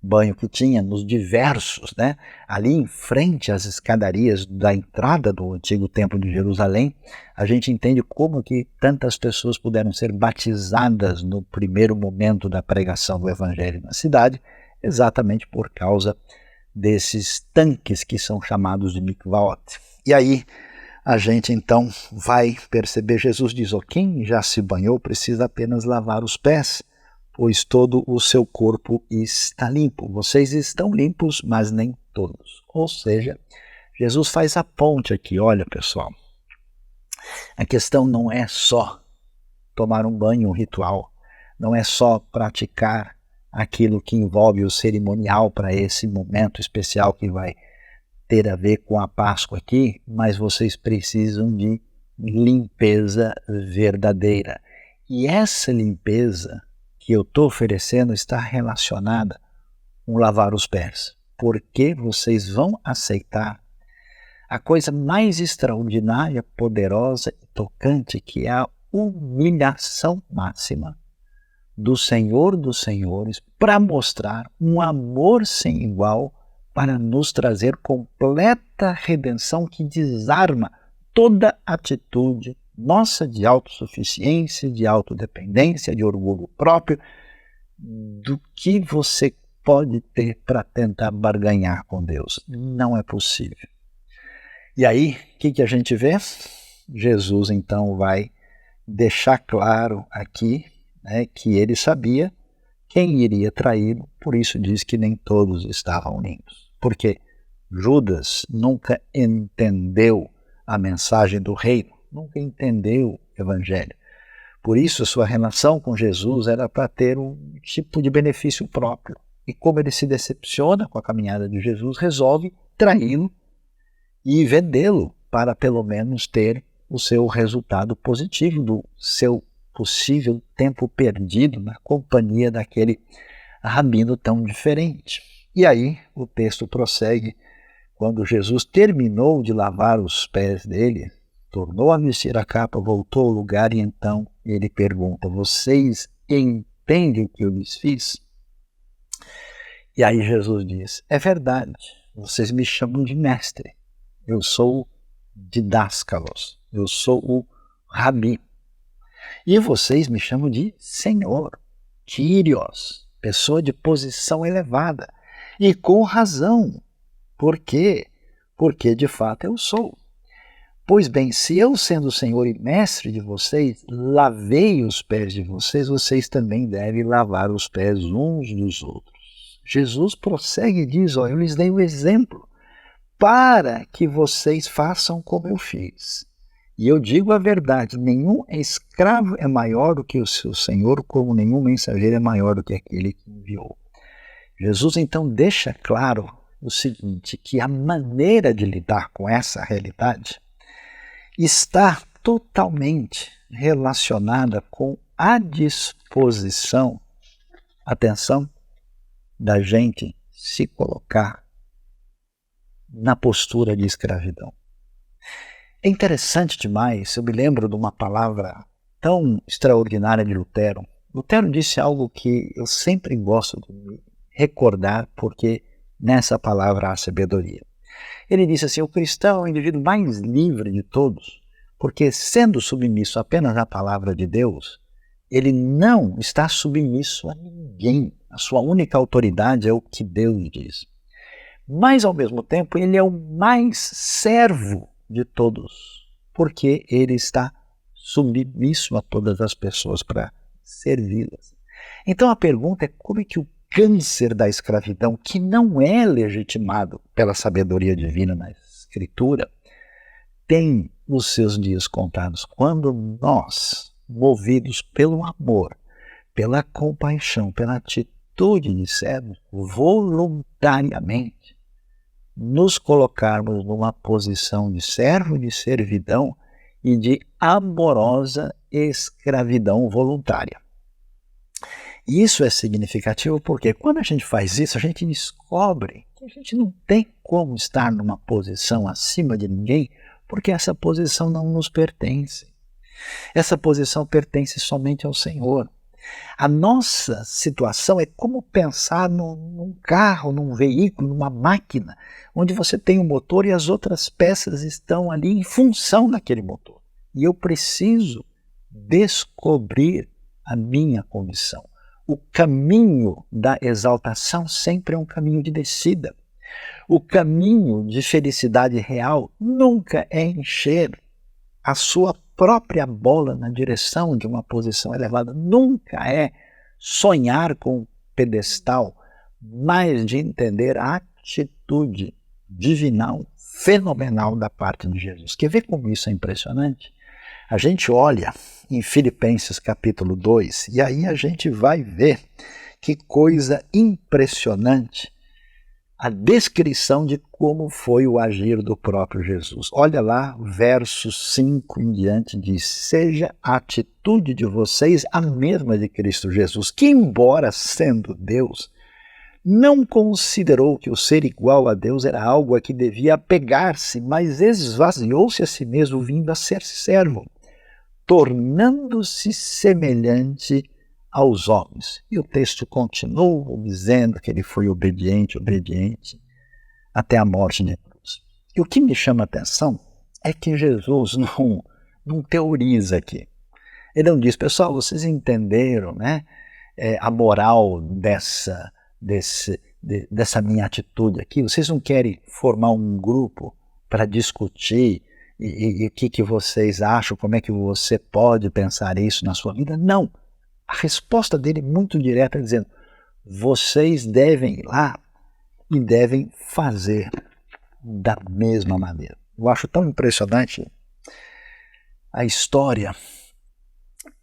banho que tinha nos diversos, né, ali em frente às escadarias da entrada do antigo templo de Jerusalém. A gente entende como que tantas pessoas puderam ser batizadas no primeiro momento da pregação do evangelho na cidade, exatamente por causa desses tanques que são chamados de mikvaot. E aí a gente então vai perceber, Jesus diz: quem já se banhou precisa apenas lavar os pés, pois todo o seu corpo está limpo. Vocês estão limpos, mas nem todos. Ou seja, Jesus faz a ponte aqui. Olha, pessoal, a questão não é só tomar um banho, um ritual, não é só praticar aquilo que envolve o cerimonial para esse momento especial que vai ter a ver com a Páscoa aqui, mas vocês precisam de limpeza verdadeira. E essa limpeza que eu estou oferecendo está relacionada com lavar os pés, porque vocês vão aceitar a coisa mais extraordinária, poderosa e tocante, que é a humilhação máxima do Senhor dos Senhores, para mostrar um amor sem igual, para nos trazer completa redenção que desarma toda atitude nossa de autossuficiência, de autodependência, de orgulho próprio, do que você pode ter para tentar barganhar com Deus. Não é possível. E aí, o que a gente vê? Jesus então vai deixar claro aqui, né, que ele sabia quem iria traí-lo, por isso diz que nem todos estavam limpos. Porque Judas nunca entendeu a mensagem do reino, nunca entendeu o evangelho. Por isso, sua relação com Jesus era para ter um tipo de benefício próprio. E como ele se decepciona com a caminhada de Jesus, resolve traí-lo e vendê-lo para pelo menos ter o seu resultado positivo do seu possível tempo perdido na companhia daquele rabino tão diferente. E aí o texto prossegue: quando Jesus terminou de lavar os pés dele, tornou a vestir a capa, voltou ao lugar e então ele pergunta: vocês entendem o que eu lhes fiz? E aí Jesus diz: é verdade, vocês me chamam de mestre, eu sou didáscalos, eu sou o rabi. E vocês me chamam de Senhor, Kyrios, pessoa de posição elevada. E com razão. Por quê? Porque de fato eu sou. Pois bem, se eu, sendo Senhor e Mestre de vocês, lavei os pés de vocês, vocês também devem lavar os pés uns dos outros. Jesus prossegue e diz: eu lhes dei o exemplo para que vocês façam como eu fiz. E eu digo a verdade, nenhum escravo é maior do que o seu senhor, como nenhum mensageiro é maior do que aquele que enviou. Jesus então deixa claro o seguinte, que a maneira de lidar com essa realidade está totalmente relacionada com a disposição, atenção, da gente se colocar na postura de escravidão. É interessante demais, eu me lembro de uma palavra tão extraordinária de Lutero. Lutero disse algo que eu sempre gosto de me recordar, porque nessa palavra há sabedoria. Ele disse assim: o cristão é o indivíduo mais livre de todos, porque sendo submisso apenas à palavra de Deus, ele não está submisso a ninguém. A sua única autoridade é o que Deus diz. Mas, ao mesmo tempo, ele é o mais servo de todos, porque ele está submisso a todas as pessoas para servi-las. Então a pergunta é como é que o câncer da escravidão, que não é legitimado pela sabedoria divina na Escritura, tem os seus dias contados quando nós, movidos pelo amor, pela compaixão, pela atitude de servo, voluntariamente nos colocarmos numa posição de servo, de servidão e de amorosa escravidão voluntária. E isso é significativo porque quando a gente faz isso, a gente descobre que a gente não tem como estar numa posição acima de ninguém, porque essa posição não nos pertence. Essa posição pertence somente ao Senhor. A nossa situação é como pensar num carro, num veículo, numa máquina, onde você tem um motor e as outras peças estão ali em função daquele motor. E eu preciso descobrir a minha condição. O caminho da exaltação sempre é um caminho de descida. O caminho de felicidade real nunca é encher a sua própria bola na direção de uma posição elevada. Nunca é sonhar com um pedestal, mas de entender a atitude divinal, fenomenal da parte de Jesus. Quer ver como isso é impressionante? A gente olha em Filipenses capítulo 2 e aí a gente vai ver que coisa impressionante a descrição de como foi o agir do próprio Jesus. Olha lá, verso 5 em diante diz: seja a atitude de vocês a mesma de Cristo Jesus, que embora sendo Deus, não considerou que o ser igual a Deus era algo a que devia apegar-se, mas esvaziou-se a si mesmo, vindo a ser servo, tornando-se semelhante aos homens. E o texto continua dizendo que ele foi obediente até a morte de cruz. E o que me chama a atenção é que Jesus não teoriza aqui. Ele não diz, pessoal, vocês entenderam, né, a moral dessa minha atitude aqui? Vocês não querem formar um grupo para discutir e o que vocês acham, como é que você pode pensar isso na sua vida? Não. A resposta dele é muito direta, dizendo, vocês devem ir lá e devem fazer da mesma maneira. Eu acho tão impressionante a história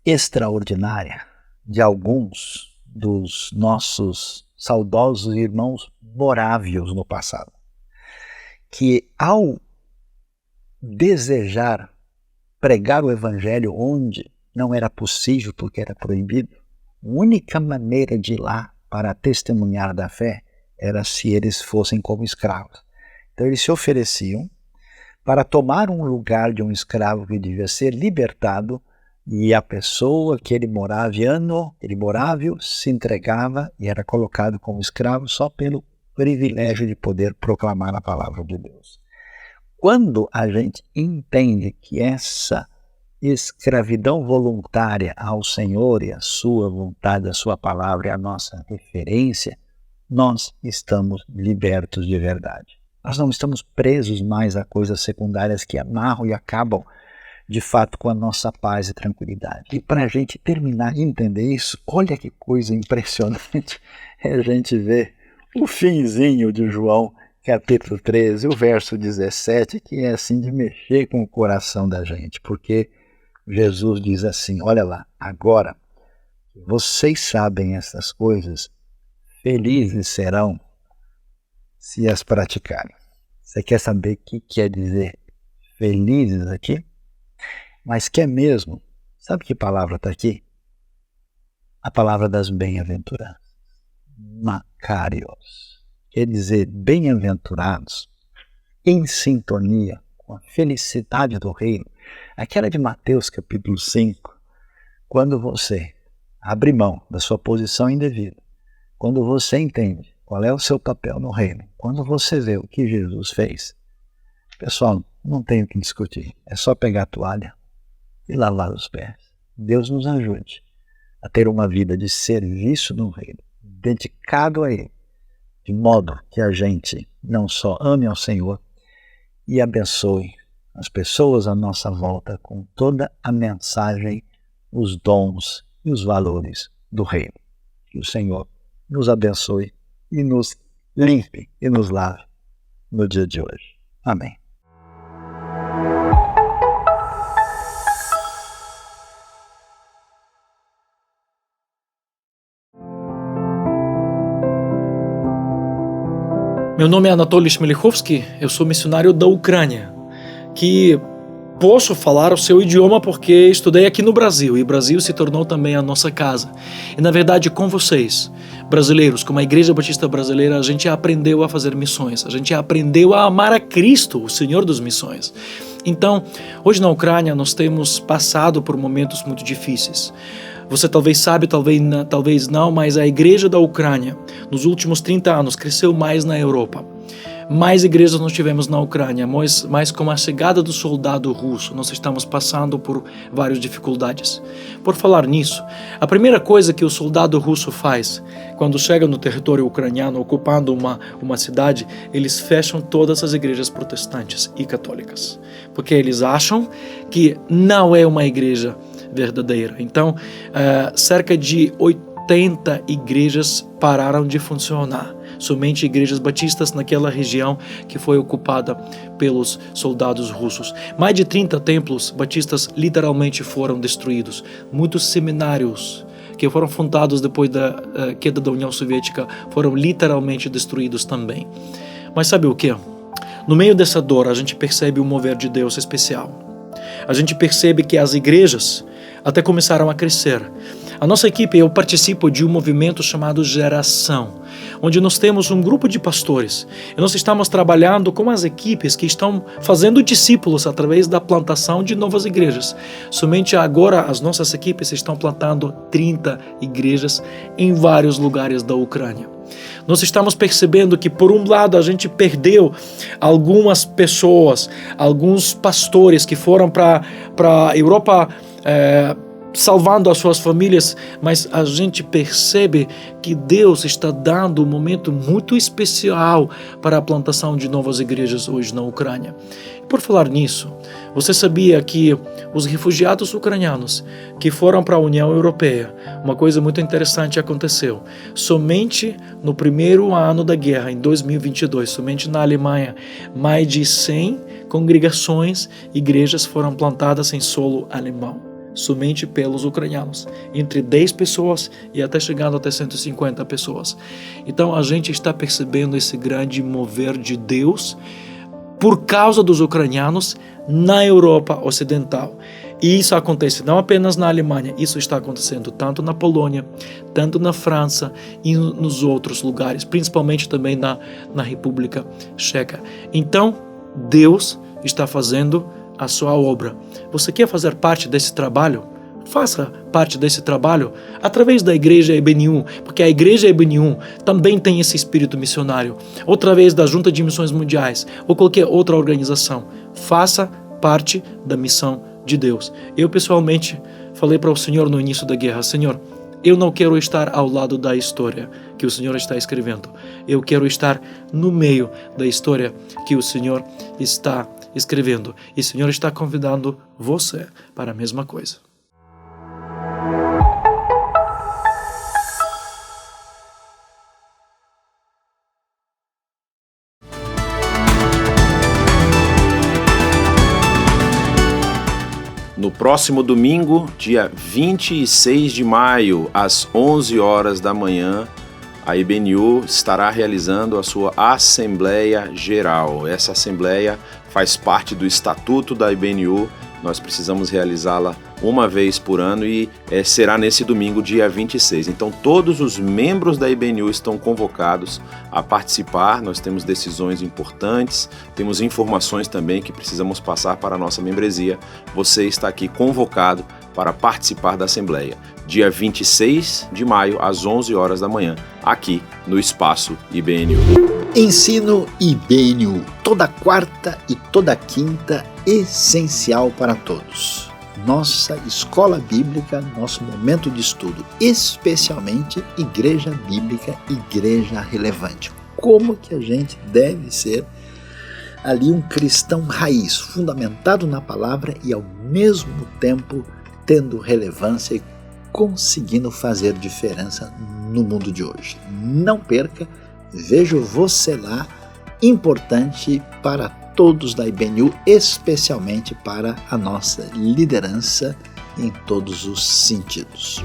extraordinária de alguns dos nossos saudosos irmãos morávios no passado, que ao desejar pregar o evangelho onde não era possível porque era proibido, a única maneira de ir lá para testemunhar da fé era se eles fossem como escravos. Então eles se ofereciam para tomar um lugar de um escravo que devia ser libertado, e a pessoa que ele morável se entregava e era colocado como escravo só pelo privilégio de poder proclamar a palavra de Deus. Quando a gente entende que essa escravidão voluntária ao Senhor e a sua vontade, a sua palavra é a nossa referência, nós estamos libertos de verdade. Nós não estamos presos mais a coisas secundárias que amarram e acabam de fato com a nossa paz e tranquilidade. E para a gente terminar de entender isso, olha que coisa impressionante é a gente ver o finzinho de João capítulo 13, o verso 17, que é assim de mexer com o coração da gente, porque Jesus diz assim, olha lá, agora vocês sabem essas coisas, felizes serão se as praticarem. Você quer saber o que quer dizer felizes aqui? Mas quer mesmo? Sabe que palavra está aqui? A palavra das bem-aventuranças. Makarios. Quer dizer bem-aventurados, em sintonia com a felicidade do reino. Aquela de Mateus capítulo 5. Quando você abre mão da sua posição indevida, quando você entende qual é o seu papel no reino, quando você vê o que Jesus fez, pessoal, não tem o que discutir. É só pegar a toalha e lavar os pés. Deus nos ajude a ter uma vida de serviço no reino, dedicado a Ele, de modo que a gente não só ame ao Senhor e abençoe as pessoas à nossa volta com toda a mensagem, os dons e os valores do reino. Que o Senhor nos abençoe e nos limpe e nos lave no dia de hoje. Amém. Meu nome é Anatoly Shmelihovsky, eu sou missionário da Ucrânia, que posso falar o seu idioma porque estudei aqui no Brasil, e o Brasil se tornou também a nossa casa. E na verdade, com vocês, brasileiros, como a Igreja Batista Brasileira, a gente aprendeu a fazer missões, a gente aprendeu a amar a Cristo, o Senhor das missões. Então, hoje na Ucrânia nós temos passado por momentos muito difíceis. Você talvez sabe, talvez não, mas a Igreja da Ucrânia, nos últimos 30 anos, cresceu mais na Europa. Mais igrejas nós tivemos na Ucrânia, mas com a chegada do soldado russo, nós estamos passando por várias dificuldades. Por falar nisso, a primeira coisa que o soldado russo faz, quando chega no território ucraniano, ocupando uma cidade, eles fecham todas as igrejas protestantes e católicas, porque eles acham que não é uma igreja verdadeira. Então, cerca de 80 igrejas pararam de funcionar. Somente igrejas batistas naquela região que foi ocupada pelos soldados russos. Mais de 30 templos batistas literalmente foram destruídos. Muitos seminários que foram fundados depois da queda da União Soviética foram literalmente destruídos também. Mas sabe o que? No meio dessa dor, a gente percebe um mover de Deus especial. A gente percebe que as igrejas até começaram a crescer. A nossa equipe, eu participo de um movimento chamado Geração, onde nós temos um grupo de pastores e nós estamos trabalhando com as equipes que estão fazendo discípulos através da plantação de novas igrejas. Somente agora as nossas equipes estão plantando 30 igrejas em vários lugares da Ucrânia. Nós estamos percebendo que, por um lado, a gente perdeu algumas pessoas, alguns pastores que foram para a Europa salvando as suas famílias, mas a gente percebe que Deus está dando um momento muito especial para a plantação de novas igrejas hoje na Ucrânia. Por falar nisso, você sabia que os refugiados ucranianos que foram para a União Europeia, uma coisa muito interessante aconteceu. Somente no primeiro ano da guerra, em 2022, somente na Alemanha, mais de 100 congregações, igrejas foram plantadas em solo alemão. Somente pelos ucranianos, entre 10 pessoas e até chegando até 150 pessoas. Então a gente está percebendo esse grande mover de Deus por causa dos ucranianos na Europa Ocidental. E isso acontece não apenas na Alemanha, isso está acontecendo tanto na Polônia, tanto na França e nos outros lugares, principalmente também na República Checa. Então Deus está fazendo a sua obra. Você quer fazer parte desse trabalho? Faça parte desse trabalho através da Igreja EBNU, porque a Igreja EBNU também tem esse espírito missionário, ou através da Junta de Missões Mundiais, ou qualquer outra organização. Faça parte da missão de Deus. Eu pessoalmente falei para o Senhor no início da guerra: Senhor, eu não quero estar ao lado da história que o Senhor está escrevendo. Eu quero estar no meio da história que o Senhor está escrevendo. E o Senhor está convidando você para a mesma coisa. No próximo domingo, dia 26 de maio, às 11 horas da manhã, a IBNU estará realizando a sua Assembleia Geral. Essa Assembleia faz parte do Estatuto da IBNU, nós precisamos realizá-la uma vez por ano e será nesse domingo, dia 26. Então todos os membros da IBNU estão convocados a participar, nós temos decisões importantes, temos informações também que precisamos passar para a nossa membresia. Você está aqui convocado para participar da Assembleia, dia 26 de maio, às 11 horas da manhã, aqui no Espaço IBNU. Ensino IBNU, toda quarta e toda quinta, essencial para todos. nossa escola bíblica, nosso momento de estudo, especialmente Igreja Bíblica, Igreja Relevante. Como que a gente deve ser ali um cristão raiz, fundamentado na palavra e ao mesmo tempo tendo relevância e conseguindo fazer diferença no mundo de hoje. Não perca, vejo você lá, importante para todos da IBNU, especialmente para a nossa liderança em todos os sentidos.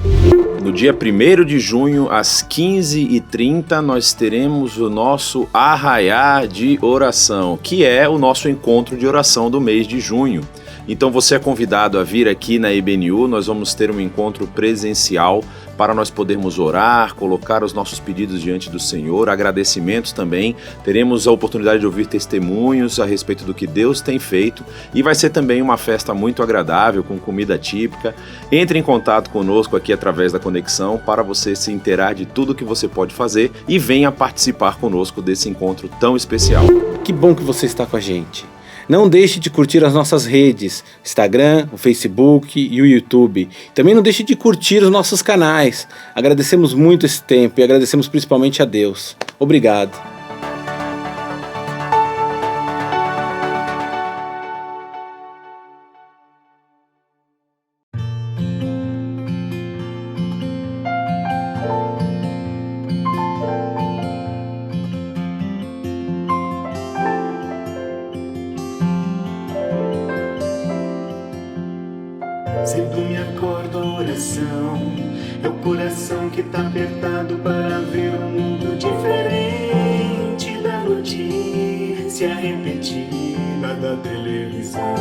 No dia 1º de junho, às 15h30, nós teremos o nosso Arraiá de Oração, que é o nosso encontro de oração do mês de junho. Então você é convidado a vir aqui na IBNU, nós vamos ter um encontro presencial para nós podermos orar, colocar os nossos pedidos diante do Senhor, agradecimentos também. Teremos a oportunidade de ouvir testemunhos a respeito do que Deus tem feito e vai ser também uma festa muito agradável, com comida típica. Entre em contato conosco aqui através da conexão para você se inteirar de tudo que você pode fazer e venha participar conosco desse encontro tão especial. Que bom que você está com a gente. Não deixe de curtir as nossas redes, Instagram, o Facebook e o YouTube. Também não deixe de curtir os nossos canais. Agradecemos muito esse tempo e agradecemos principalmente a Deus. Obrigado. Cedo me acordo a oração, é o coração que tá apertado para ver um mundo diferente da notícia repetida da televisão.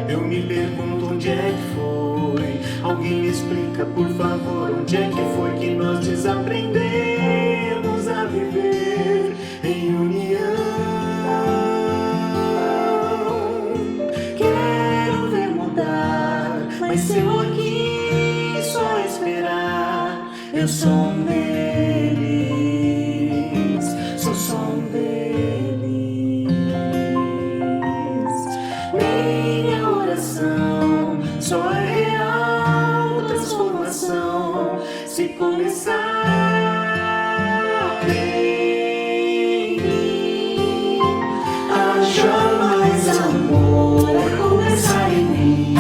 Eu me pergunto onde é que foi, alguém me explica por favor, onde é que foi que nós desaprendemos a viver em união. Mas eu aqui só esperar, eu sou um deles, sou um deles. Minha oração só é real transformação se começar em mim. Haja mais amor a começar em mim.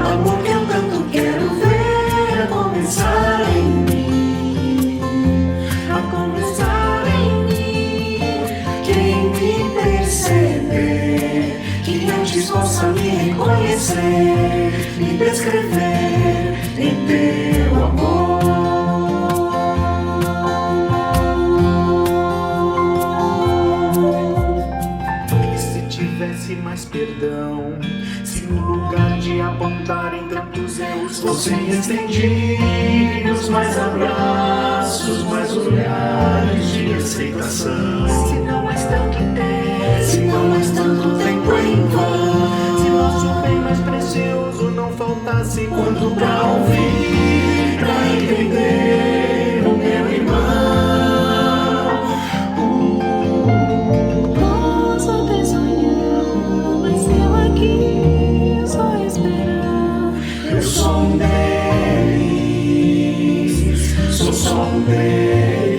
Amor que eu tanto quero ver a começar em mim, a começar em mim. Quem me perceber, que antes possa me reconhecer, me descrever em teu amor. E se tivesse mais perdão, se no lugar de apontarem tantos erros fossem estendidos mais abraços, mais olhares de aceitação. Se não és tanto tempo, se não és tanto tempo em vão, se nosso bem mais precioso não faltasse quanto pra ouvir, pra entender o meu irmão. Eu sou um deles, sou um deles.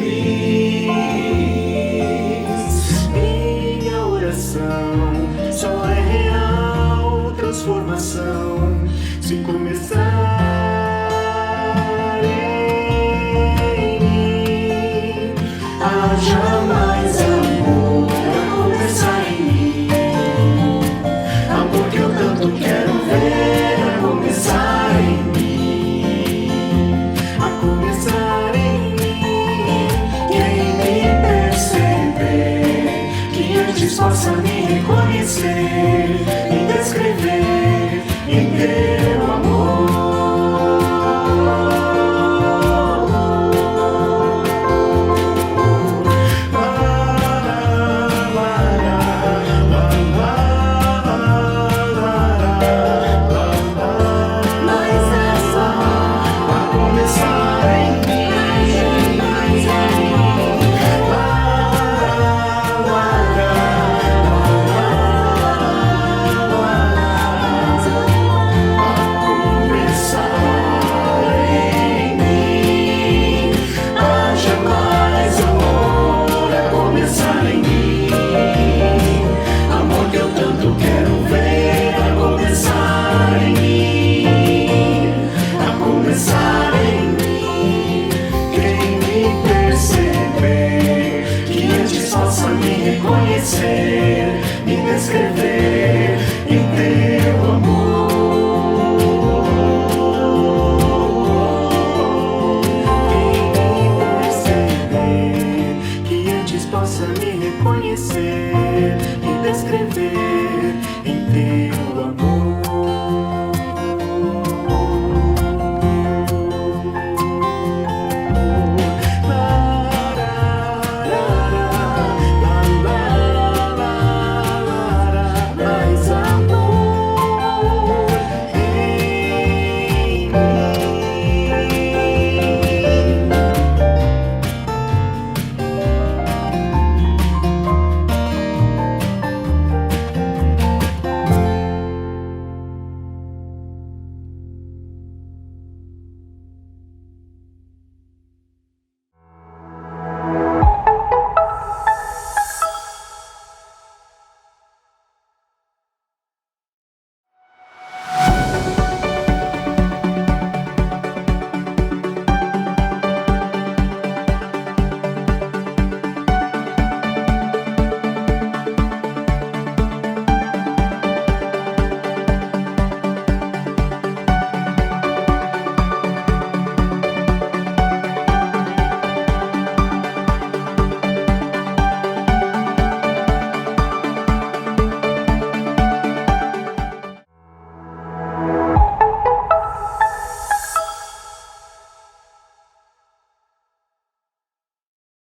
Minha oração só é real transformação se começar em mim. Haja mais amor a começar em mim. Amor que eu tanto quero ver a começar em mim, a começar em mim. Quem me perceber, que antes possa me reconhecer, me descrever em teu amor. viver.